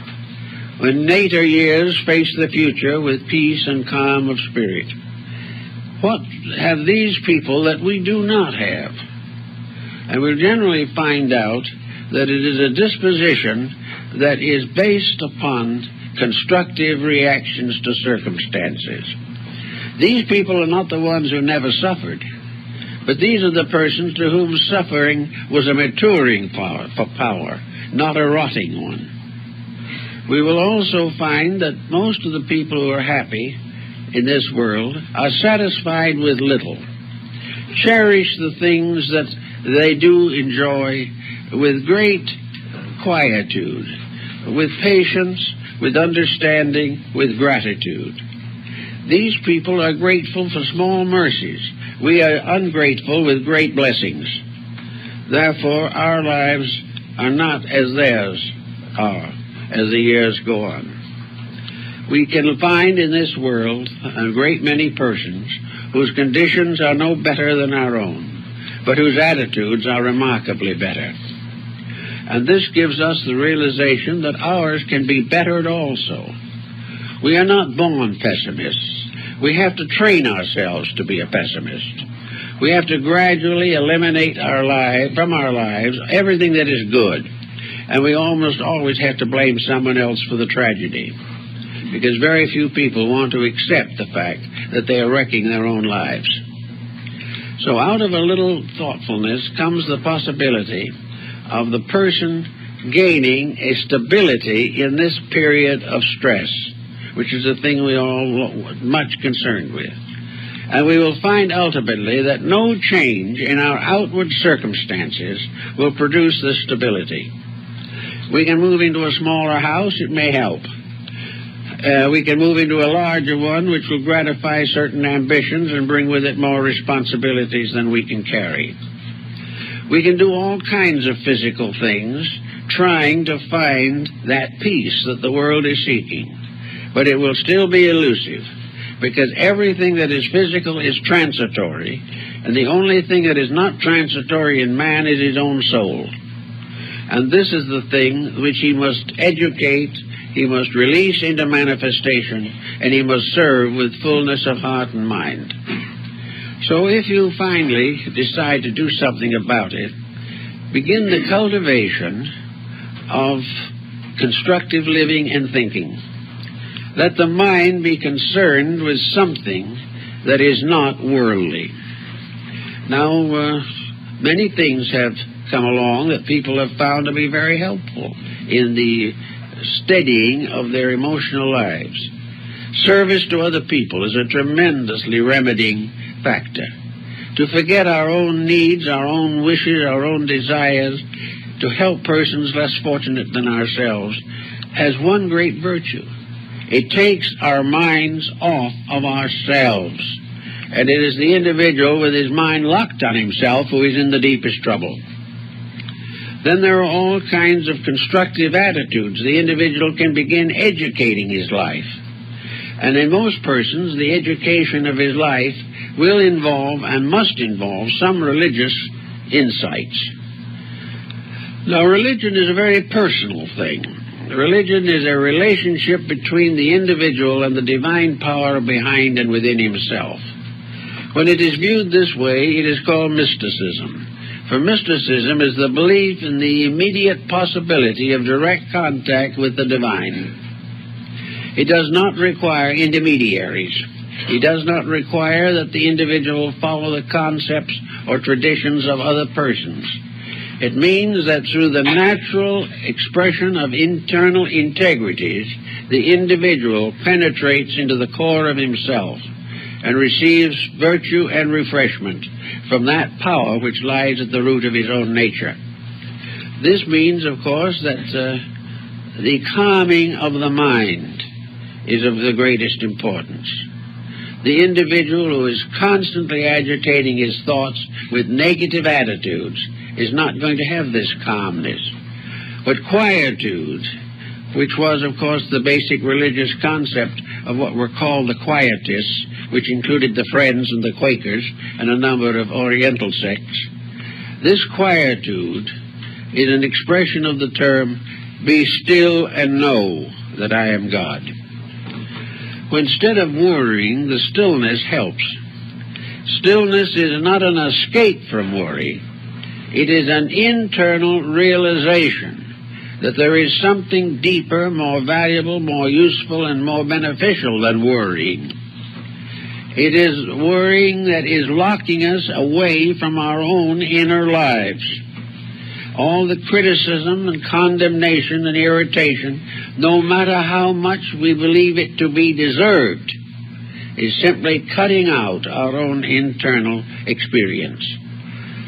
when later years face the future with peace and calm of spirit. What have these people that we do not have? And we'll generally find out that it is a disposition that is based upon constructive reactions to circumstances. These people are not the ones who never suffered, but these are the persons to whom suffering was a maturing power, not a rotting one. We will also find that most of the people who are happy in this world are satisfied with little, cherish the things that they do enjoy with great quietude, with patience, with understanding, with gratitude. These people are grateful for small mercies. We are ungrateful with great blessings. Therefore, our lives are not as theirs are as the years go on. We can find in this world a great many persons whose conditions are no better than our own, but whose attitudes are remarkably better. And this gives us the realization that ours can be bettered also. We are not born pessimists. We have to train ourselves to be a pessimist. We have to gradually eliminate from our lives everything that is good. And we almost always have to blame someone else for the tragedy, because very few people want to accept the fact that they are wrecking their own lives. So out of a little thoughtfulness comes the possibility of the person gaining a stability in this period of stress, which is a thing we all much concerned with. And we will find ultimately that no change in our outward circumstances will produce this stability. We can move into a smaller house, it may help. We can move into a larger one, which will gratify certain ambitions and bring with it more responsibilities than we can carry. We can do all kinds of physical things, trying to find that peace that the world is seeking. But it will still be elusive, because everything that is physical is transitory, and the only thing that is not transitory in man is his own soul. And this is the thing which he must educate, he must release into manifestation, and he must serve with fullness of heart and mind. So if you finally decide to do something about it, begin the cultivation of constructive living and thinking. Let the mind be concerned with something that is not worldly. Now, many things have come along that people have found to be very helpful in the steadying of their emotional lives. Service to other people is a tremendously remedying factor. To forget our own needs, our own wishes, our own desires, to help persons less fortunate than ourselves, has one great virtue. It takes our minds off of ourselves. And it is the individual with his mind locked on himself who is in the deepest trouble. Then there are all kinds of constructive attitudes. The individual can begin educating his life. And in most persons, the education of his life will involve and must involve some religious insights. Now, religion is a very personal thing. Religion is a relationship between the individual and the divine power behind and within himself. When it is viewed this way, it is called mysticism. For mysticism is the belief in the immediate possibility of direct contact with the divine. It does not require intermediaries. He does not require that the individual follow the concepts or traditions of other persons. It means that through the natural expression of internal integrities, the individual penetrates into the core of himself and receives virtue and refreshment from that power which lies at the root of his own nature. This means, of course, that the calming of the mind is of the greatest importance. The individual who is constantly agitating his thoughts with negative attitudes is not going to have this calmness. But quietude, which was, of course, the basic religious concept of what were called the Quietists, which included the Friends and the Quakers and a number of Oriental sects, this quietude is an expression of the term, "Be still and know that I am God." Instead of worrying, the stillness helps. Stillness is not an escape from worry. It is an internal realization that there is something deeper, more valuable, more useful, and more beneficial than worrying. It is worrying that is locking us away from our own inner lives. All the criticism and condemnation and irritation, no matter how much we believe it to be deserved, is simply cutting out our own internal experience.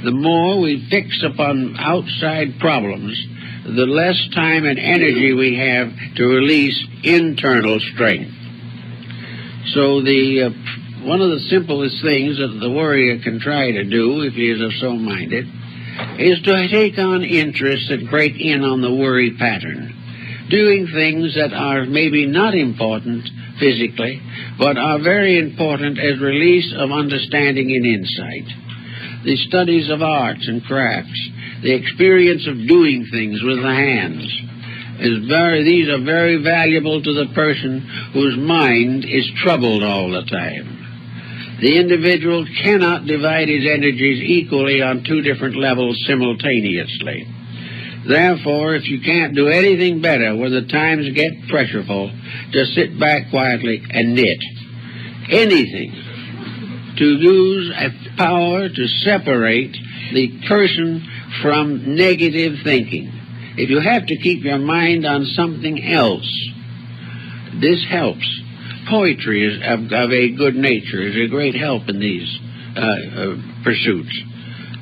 The more we fix upon outside problems, the less time and energy we have to release internal strength. So one of the simplest things that the worrier can try to do, if he is so minded, is to take on interests that break in on the worry pattern, doing things that are maybe not important physically, but are very important as release of understanding and insight. The studies of arts and crafts, the experience of doing things with the hands, these are very valuable to the person whose mind is troubled all the time. The individual cannot divide his energies equally on two different levels simultaneously. Therefore, if you can't do anything better when the times get pressureful, just sit back quietly and knit. Anything to use a power to separate the person from negative thinking. If you have to keep your mind on something else, this helps. Poetry is of a good nature, is a great help in these pursuits.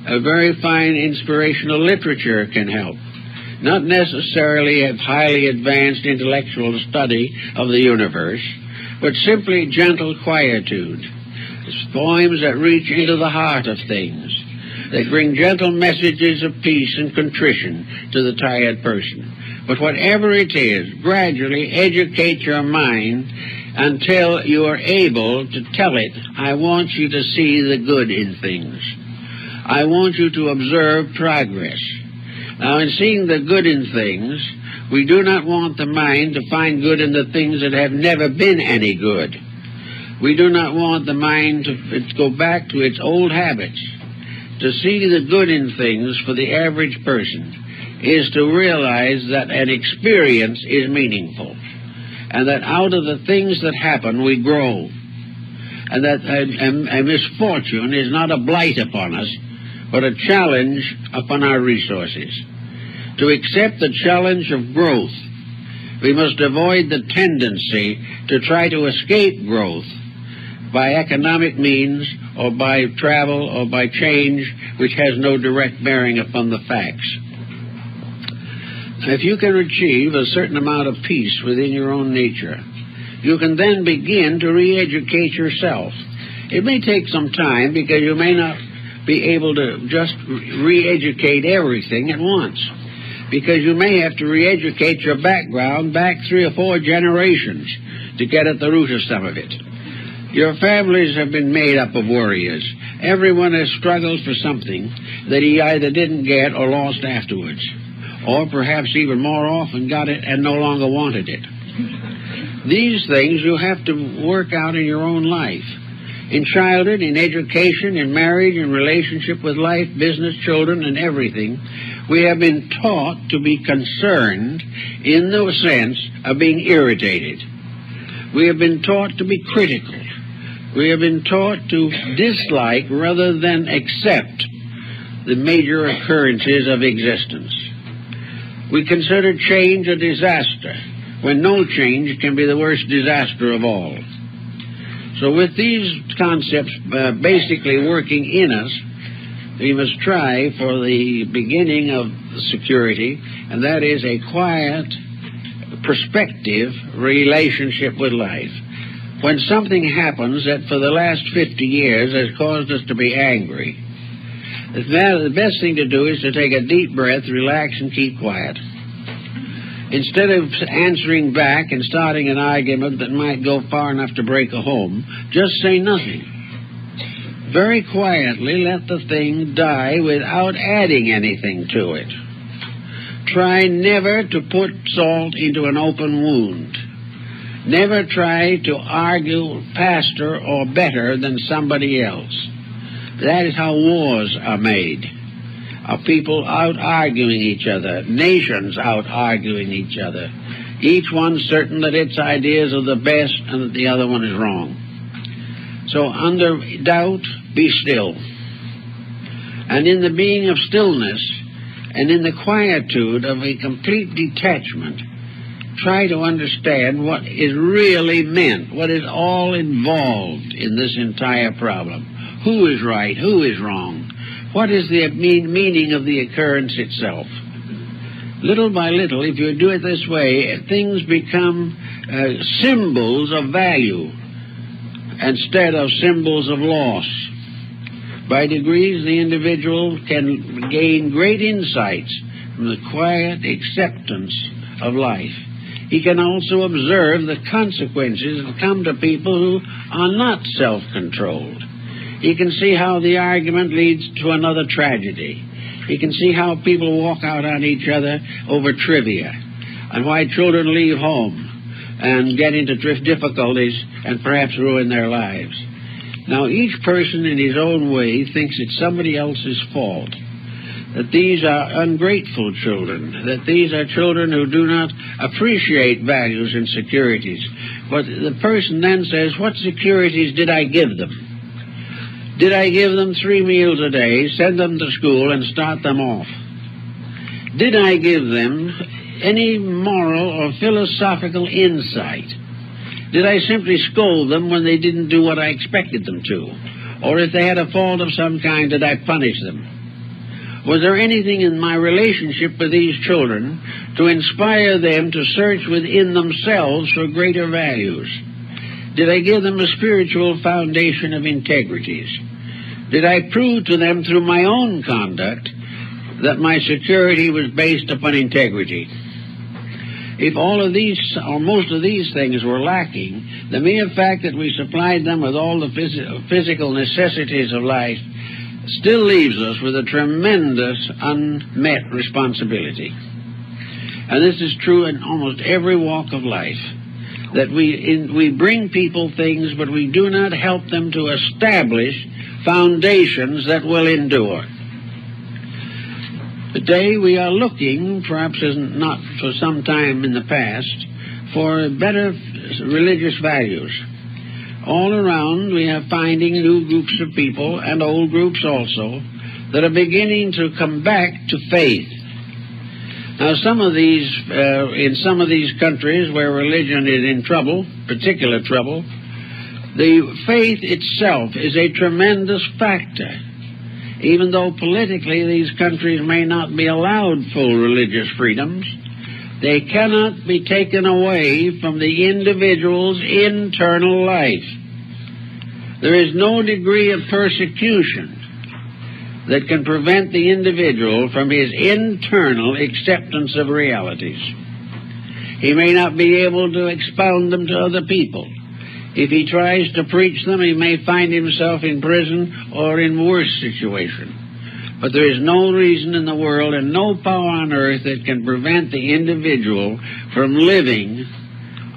A very fine inspirational literature can help. Not necessarily a highly advanced intellectual study of the universe, but simply gentle quietude. Poems that reach into the heart of things, that bring gentle messages of peace and contrition to the tired person. But whatever it is, gradually educate your mind until you are able to tell it, I want you to see the good in things. I want you to observe progress. Now, in seeing the good in things, we do not want the mind to find good in the things that have never been any good. We do not want the mind to go back to its old habits. To see the good in things for the average person is to realize that an experience is meaningful, and that out of the things that happen we grow, and that a misfortune is not a blight upon us, but a challenge upon our resources. To accept the challenge of growth, we must avoid the tendency to try to escape growth by economic means or by travel or by change which has no direct bearing upon the facts. If you can achieve a certain amount of peace within your own nature, you can then begin to re-educate yourself. It may take some time because you may not be able to just re-educate everything at once, because you may have to re-educate your background back 3 or 4 generations to get at the root of some of it. Your families have been made up of warriors. Everyone has struggled for something that he either didn't get or lost afterwards, or perhaps even more often got it and no longer wanted it. These things you have to work out in your own life. In childhood, in education, in marriage, in relationship with life, business, children, and everything, we have been taught to be concerned in the sense of being irritated. We have been taught to be critical, We have been taught to dislike rather than accept the major occurrences of existence. We consider change a disaster, when no change can be the worst disaster of all. So with these concepts basically working in us, we must try for the beginning of security, and that is a quiet, perspective relationship with life. When something happens that for the last 50 years has caused us to be angry, the best thing to do is to take a deep breath, relax, and keep quiet. Instead of answering back and starting an argument that might go far enough to break a home, just say nothing. Very quietly let the thing die without adding anything to it. Try never to put salt into an open wound. Never try to argue faster or better than somebody else. That is how wars are made. Of people out-arguing each other, nations out-arguing each other, each one certain that its ideas are the best and that the other one is wrong. So under doubt, be still. And in the being of stillness, and in the quietude of a complete detachment, try to understand what is really meant, what is all involved in this entire problem. Who is right? Who is wrong? What is the meaning of the occurrence itself? Little by little, if you do it this way, things become symbols of value instead of symbols of loss. By degrees, the individual can gain great insights from the quiet acceptance of life. He can also observe the consequences that come to people who are not self-controlled. He can see how the argument leads to another tragedy. He can see how people walk out on each other over trivia, and why children leave home and get into difficulties and perhaps ruin their lives. Now, each person in his own way thinks it's somebody else's fault, that these are ungrateful children, that these are children who do not appreciate values and securities. But the person then says, what securities did I give them? Did I give them 3 meals a day, send them to school, and start them off? Did I give them any moral or philosophical insight? Did I simply scold them when they didn't do what I expected them to? Or if they had a fault of some kind, did I punish them? Was there anything in my relationship with these children to inspire them to search within themselves for greater values? Did I give them a spiritual foundation of integrities? Did I prove to them through my own conduct that my security was based upon integrity? If all of these, or most of these things were lacking, the mere fact that we supplied them with all the physical necessities of life still leaves us with a tremendous unmet responsibility. And this is true in almost every walk of life, that we bring people things, but we do not help them to establish foundations that will endure. Today we are looking, perhaps not for some time in the past, for better religious values. All around we are finding new groups of people, and old groups also, that are beginning to come back to faith. Now, in some of these countries where religion is in trouble, particular trouble, the faith itself is a tremendous factor. Even though politically these countries may not be allowed full religious freedoms, they cannot be taken away from the individual's internal life. There is no degree of persecution that can prevent the individual from his internal acceptance of realities. He may not be able to expound them to other people. If he tries to preach them, he may find himself in prison or in worse situation. But there is no reason in the world and no power on earth that can prevent the individual from living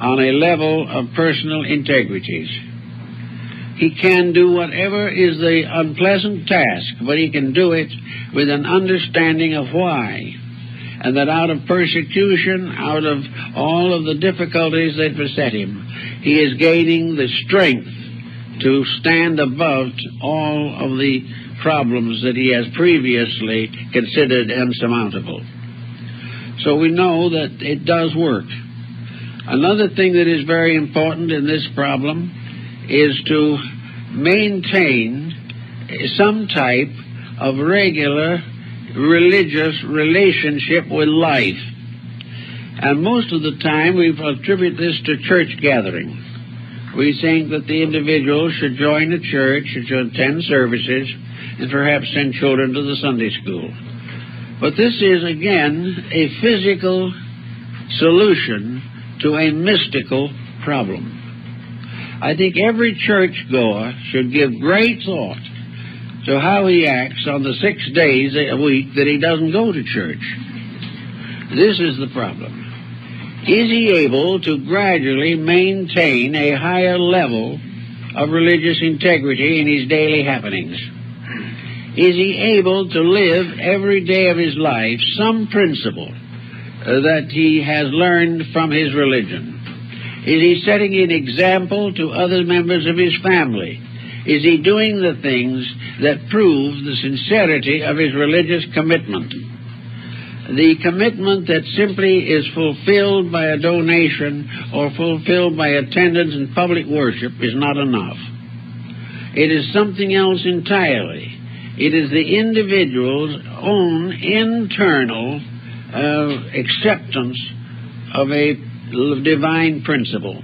on a level of personal integrities. He can do whatever is the unpleasant task, but he can do it with an understanding of why. And that out of persecution, out of all of the difficulties that beset him, he is gaining the strength to stand above all of the problems that he has previously considered insurmountable. So we know that it does work. Another thing that is very important in this problem is to maintain some type of regular religious relationship with life. And most of the time we attribute this to church gathering. We think that the individual should join a church, should attend services, and perhaps send children to the Sunday school. But this is, again, a physical solution to a mystical problem. I think every churchgoer should give great thought to how he acts on the 6 days a week that he doesn't go to church. This is the problem. Is he able to gradually maintain a higher level of religious integrity in his daily happenings? Is he able to live every day of his life some principle that he has learned from his religion? Is he setting an example to other members of his family? Is he doing the things that prove the sincerity of his religious commitment? The commitment that simply is fulfilled by a donation or fulfilled by attendance in public worship is not enough. It is something else entirely. It is the individual's own internal acceptance of a divine principle.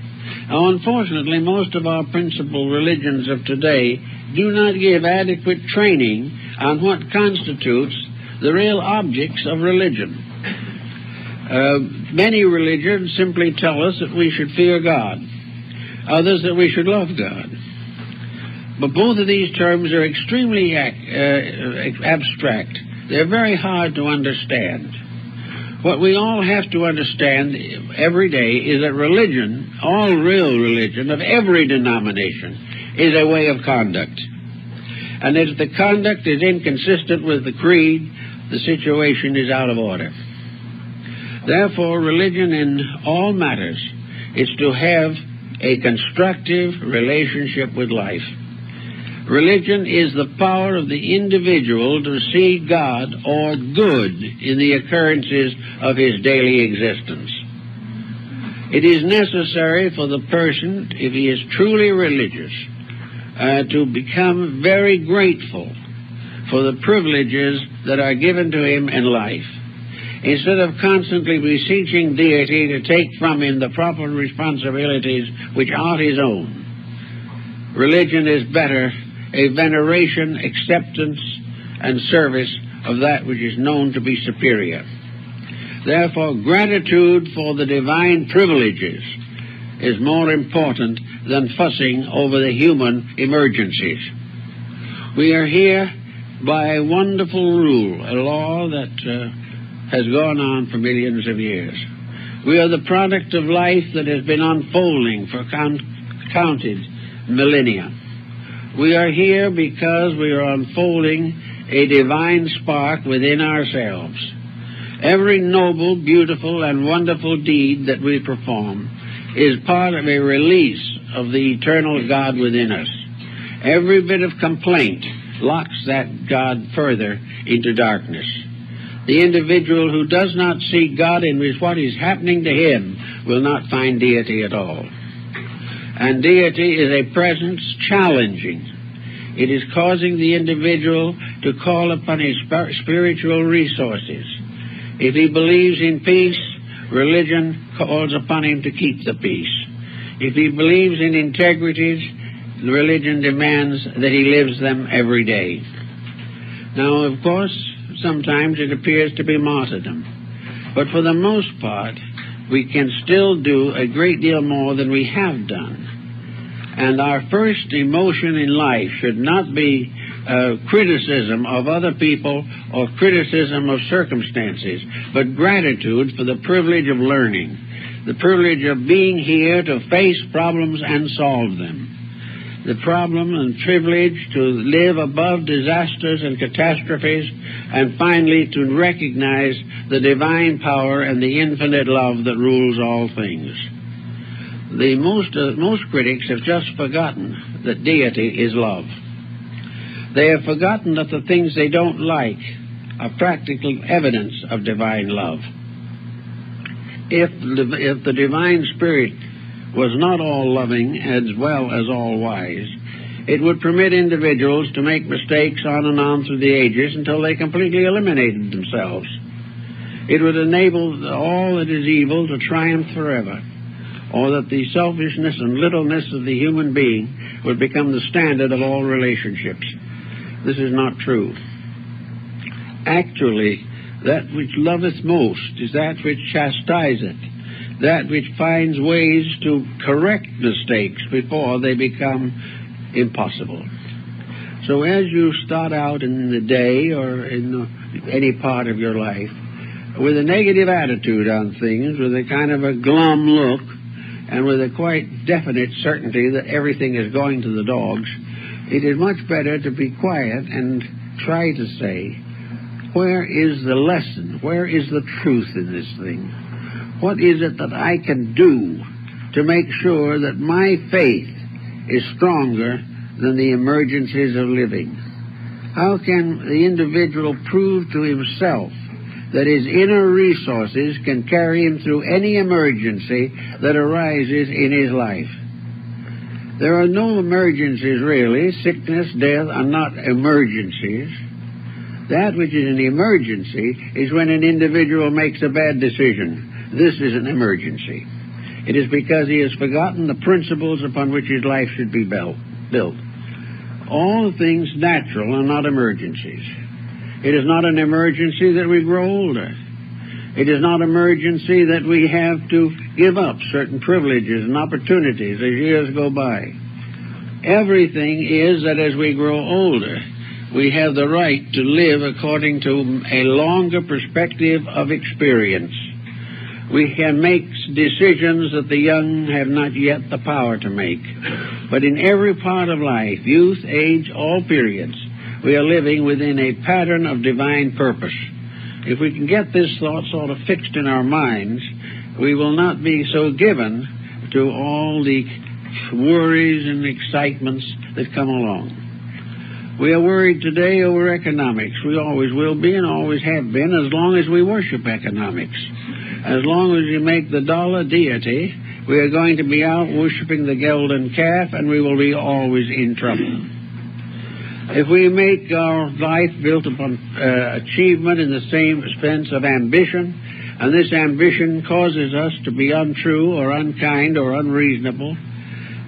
Now, unfortunately, most of our principal religions of today do not give adequate training on what constitutes the real objects of religion. Many religions simply tell us that we should fear God, others that we should love God. But both of these terms are extremely abstract. They're very hard to understand. What we all have to understand every day is that religion, all real religion of every denomination, is a way of conduct. And if the conduct is inconsistent with the creed, the situation is out of order. Therefore, religion in all matters is to have a constructive relationship with life. Religion is the power of the individual to see God or good in the occurrences of his daily existence. It is necessary for the person, if he is truly religious, to become very grateful for the privileges that are given to him in life, instead of constantly beseeching deity to take from him the proper responsibilities which are his own. Religion is better a veneration, acceptance, and service of that which is known to be superior. Therefore, gratitude for the divine privileges is more important than fussing over the human emergencies. We are here by a wonderful rule, a law that has gone on for millions of years. We are the product of life that has been unfolding for counted millennia. We are here because we are unfolding a divine spark within ourselves. Every noble, beautiful, and wonderful deed that we perform is part of a release of the eternal God within us. Every bit of complaint locks that God further into darkness. The individual who does not see God in what is happening to him will not find deity at all. And deity is a presence challenging. It is causing the individual to call upon his spiritual resources. If he believes in peace, religion calls upon him to keep the peace. If he believes in integrities, religion demands that he lives them every day. Now, of course, sometimes it appears to be martyrdom. But for the most part, we can still do a great deal more than we have done. And our first emotion in life should not be criticism of other people or criticism of circumstances, but gratitude for the privilege of learning, the privilege of being here to face problems and solve them, the problem and privilege to live above disasters and catastrophes, and finally to recognize the divine power and the infinite love that rules all things. Most critics have just forgotten that deity is love. They have forgotten that the things they don't like are practical evidence of divine love. If the divine spirit was not all loving as well as all wise, it would permit individuals to make mistakes on and on through the ages until they completely eliminated themselves. It would enable all that is evil to triumph forever, or that the selfishness and littleness of the human being would become the standard of all relationships. This is not true. Actually, that which loveth most is that which chastiseth, that which finds ways to correct mistakes before they become impossible. So as you start out in the day or in any part of your life with a negative attitude on things, with a kind of a glum look, and with a quite definite certainty that everything is going to the dogs, it is much better to be quiet and try to say, where is the lesson? Where is the truth in this thing? What is it that I can do to make sure that my faith is stronger than the emergencies of living? How can the individual prove to himself that his inner resources can carry him through any emergency that arises in his life? There are no emergencies, really. Sickness, death are not emergencies. That which is an emergency is when an individual makes a bad decision. This is an emergency. It is because he has forgotten the principles upon which his life should be built. All things natural are not emergencies. It is not an emergency that we grow older. It is not an emergency that we have to give up certain privileges and opportunities as years go by. Everything is that as we grow older, we have the right to live according to a longer perspective of experience. We can make decisions that the young have not yet the power to make. But in every part of life, youth, age, all periods, we are living within a pattern of divine purpose. If we can get this thought sort of fixed in our minds, we will not be so given to all the worries and excitements that come along. We are worried today over economics. We always will be and always have been as long as we worship economics. As long as you make the dollar deity, we are going to be out worshiping the golden calf, and we will be always in trouble. If we make our life built upon achievement in the same sense of ambition, and this ambition causes us to be untrue or unkind or unreasonable,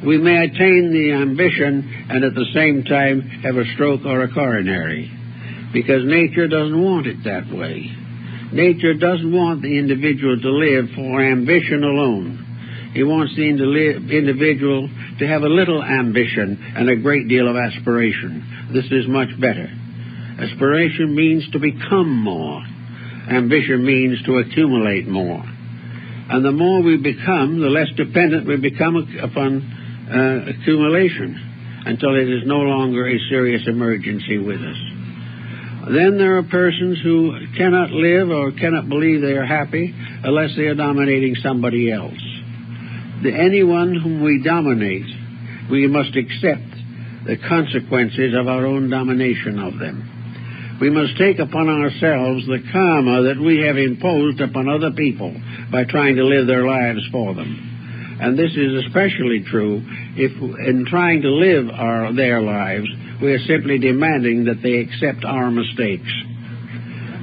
we may attain the ambition and at the same time have a stroke or a coronary, because nature doesn't want it that way. Nature doesn't want the individual to live for ambition alone. He wants the individual to have a little ambition and a great deal of aspiration. This is much better. Aspiration means to become more. Ambition means to accumulate more. And the more we become, the less dependent we become upon accumulation, until it is no longer a serious emergency with us. Then there are persons who cannot live or cannot believe they are happy unless they are dominating somebody else. Anyone whom we dominate, we must accept the consequences of our own domination of them. We must take upon ourselves the karma that we have imposed upon other people by trying to live their lives for them. And this is especially true if, in trying to live their lives, we are simply demanding that they accept our mistakes.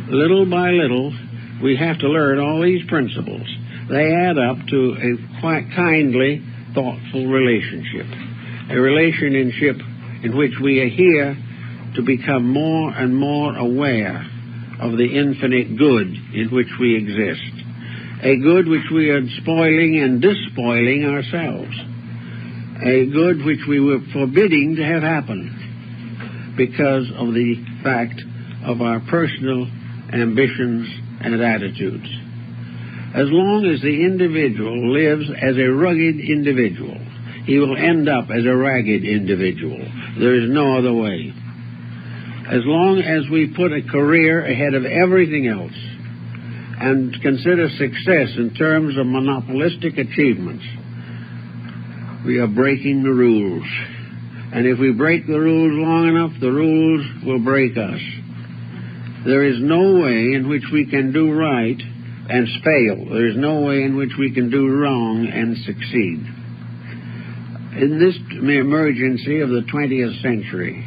Little by little, we have to learn all these principles. They add up to a quite kindly, thoughtful relationship. A relationship in which we are here to become more and more aware of the infinite good in which we exist. A good which we are spoiling and despoiling ourselves. A good which we were forbidding to have happen because of the fact of our personal ambitions and attitudes. As long as the individual lives as a rugged individual, he will end up as a ragged individual. There is no other way. As long as we put a career ahead of everything else and consider success in terms of monopolistic achievements, we are breaking the rules. And if we break the rules long enough, the rules will break us. There is no way in which we can do right and fail. There is no way in which we can do wrong and succeed. In this emergency of the 20th century,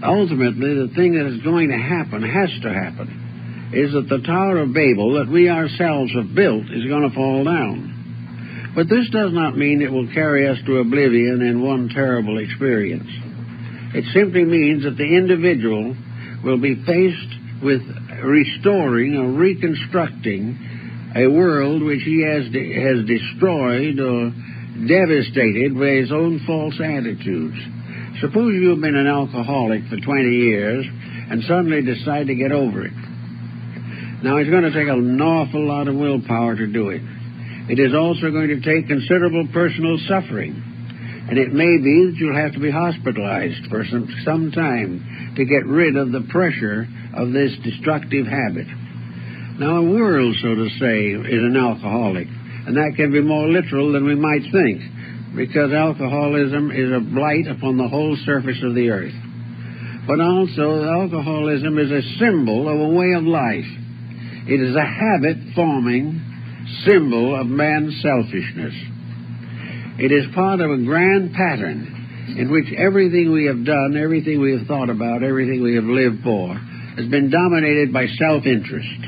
ultimately the thing that is going to happen, has to happen, is that the Tower of Babel that we ourselves have built is going to fall down. But this does not mean it will carry us to oblivion in one terrible experience. It simply means that the individual will be faced with restoring or reconstructing a world which he has destroyed or devastated by his own false attitudes. Suppose you've been an alcoholic for 20 years and suddenly decide to get over it. Now, it's going to take an awful lot of willpower to do it. It is also going to take considerable personal suffering. And it may be that you'll have to be hospitalized for some time to get rid of the pressure of this destructive habit. Now, a world, so to say, is an alcoholic. And that can be more literal than we might think, because alcoholism is a blight upon the whole surface of the earth. But also, alcoholism is a symbol of a way of life. It is a habit-forming symbol of man's selfishness. It is part of a grand pattern in which everything we have done, everything we have thought about, everything we have lived for, has been dominated by self-interest.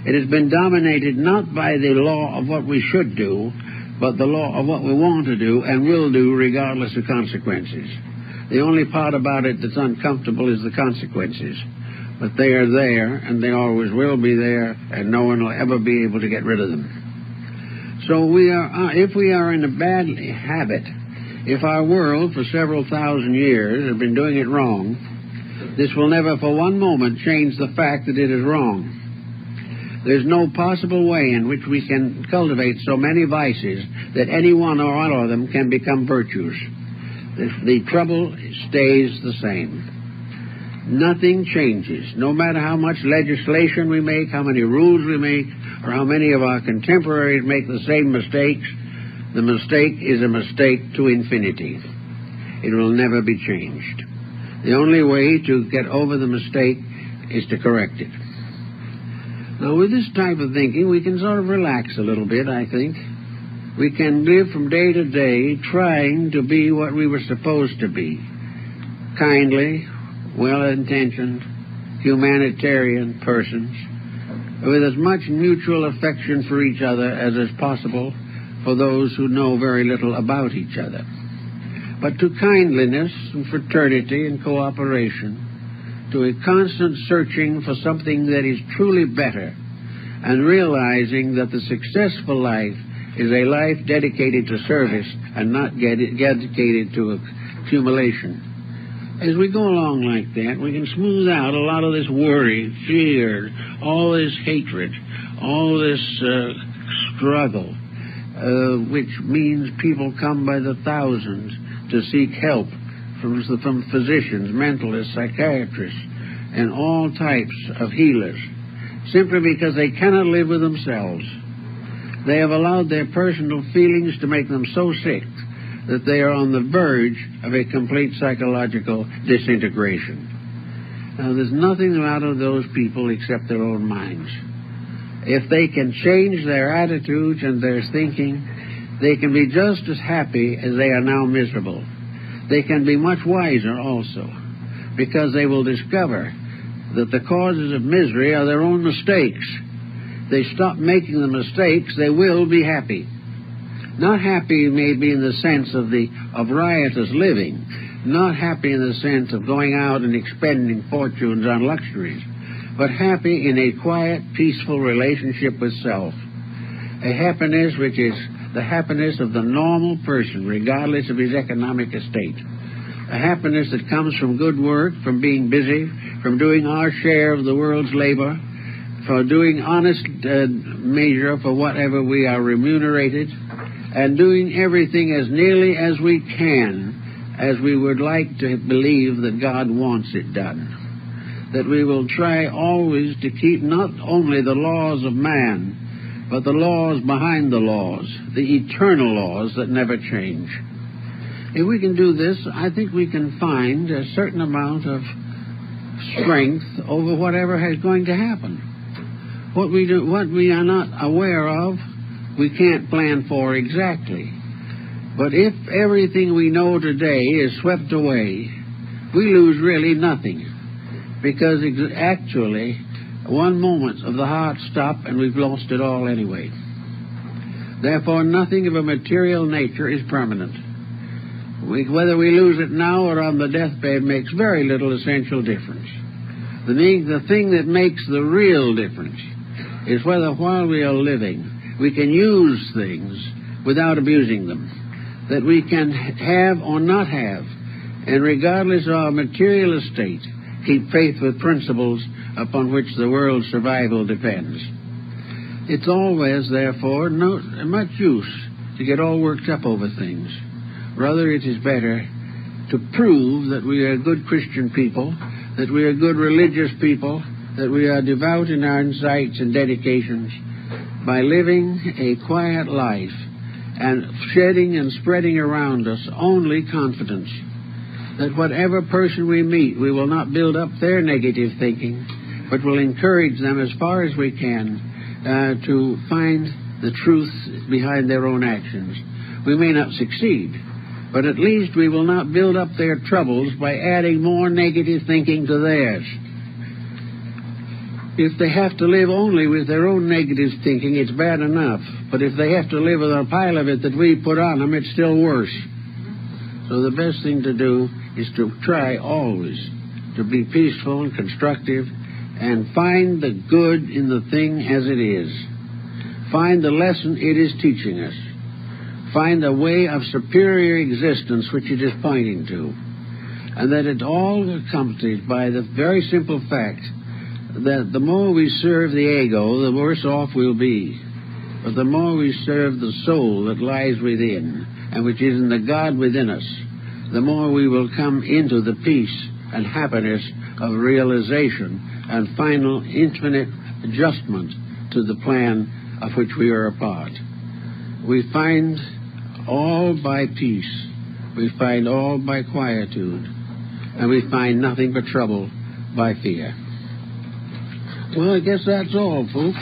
It has been dominated not by the law of what we should do, but the law of what we want to do and will do regardless of consequences. The only part about it that's uncomfortable is the consequences. But they are there, and they always will be there, and no one will ever be able to get rid of them. So if we are in a bad habit, if our world for several thousand years has been doing it wrong, this will never for one moment change the fact that it is wrong. There's no possible way in which we can cultivate so many vices that any one or all of them can become virtues. The trouble stays the same. Nothing changes. No matter how much legislation we make, how many rules we make, or how many of our contemporaries make the same mistakes, the mistake is a mistake to infinity. It will never be changed. The only way to get over the mistake is to correct it. Now, with this type of thinking, we can sort of relax a little bit, I think. We can live from day to day trying to be what we were supposed to be. Kindly, well-intentioned, humanitarian persons, with as much mutual affection for each other as is possible for those who know very little about each other. But to kindliness and fraternity and cooperation, to a constant searching for something that is truly better, and realizing that the successful life is a life dedicated to service and not dedicated to accumulation. As we go along like that, we can smooth out a lot of this worry, fear, all this hatred, all this struggle, which means people come by the thousands to seek help from physicians, mentalists, psychiatrists, and all types of healers, simply because they cannot live with themselves. They have allowed their personal feelings to make them so sick that they are on the verge of a complete psychological disintegration. Now, there's nothing out of those people except their own minds. If they can change their attitudes and their thinking, they can be just as happy as they are now miserable. They can be much wiser also, because they will discover that the causes of misery are their own mistakes. They stop making the mistakes, they will be happy. Not happy maybe in the sense of riotous living, not happy in the sense of going out and expending fortunes on luxuries, but happy in a quiet, peaceful relationship with self. A happiness which is the happiness of the normal person, regardless of his economic estate. A happiness that comes from good work, from being busy, from doing our share of the world's labor, for doing honest measure for whatever we are remunerated, and doing everything as nearly as we can, as we would like to believe that God wants it done. That we will try always to keep not only the laws of man, but the laws behind the laws, the eternal laws that never change. If we can do this, I think we can find a certain amount of strength over whatever is going to happen. What we are not aware of, we can't plan for exactly. But if everything we know today is swept away, we lose really nothing. Because actually, one moment of the heart stop and we've lost it all anyway. Therefore, nothing of a material nature is permanent. Whether we lose it now or on the deathbed makes very little essential difference. The thing that makes the real difference is whether while we are living we can use things without abusing them, that we can have or not have, and regardless of our material estate, keep faith with principles upon which the world's survival depends. It's always, therefore, not much use to get all worked up over things. Rather, it is better to prove that we are good Christian people, that we are good religious people, that we are devout in our insights and dedications, by living a quiet life and shedding and spreading around us only confidence that whatever person we meet, we will not build up their negative thinking, but will encourage them as far as we can to find the truth behind their own actions. We may not succeed, but at least we will not build up their troubles by adding more negative thinking to theirs. If they have to live only with their own negative thinking, it's bad enough. But if they have to live with a pile of it that we put on them, it's still worse. So the best thing to do is to try always to be peaceful and constructive and find the good in the thing as it is. Find the lesson it is teaching us. Find a way of superior existence which it is pointing to. And that it's all accompanied by the very simple fact that the more we serve the ego, the worse off we'll be. But the more we serve the soul that lies within, and which is in the God within us, the more we will come into the peace and happiness of realization and final infinite adjustment to the plan of which we are a part. We find all by peace, we find all by quietude, and we find nothing but trouble by fear. Well, I guess that's all, folks.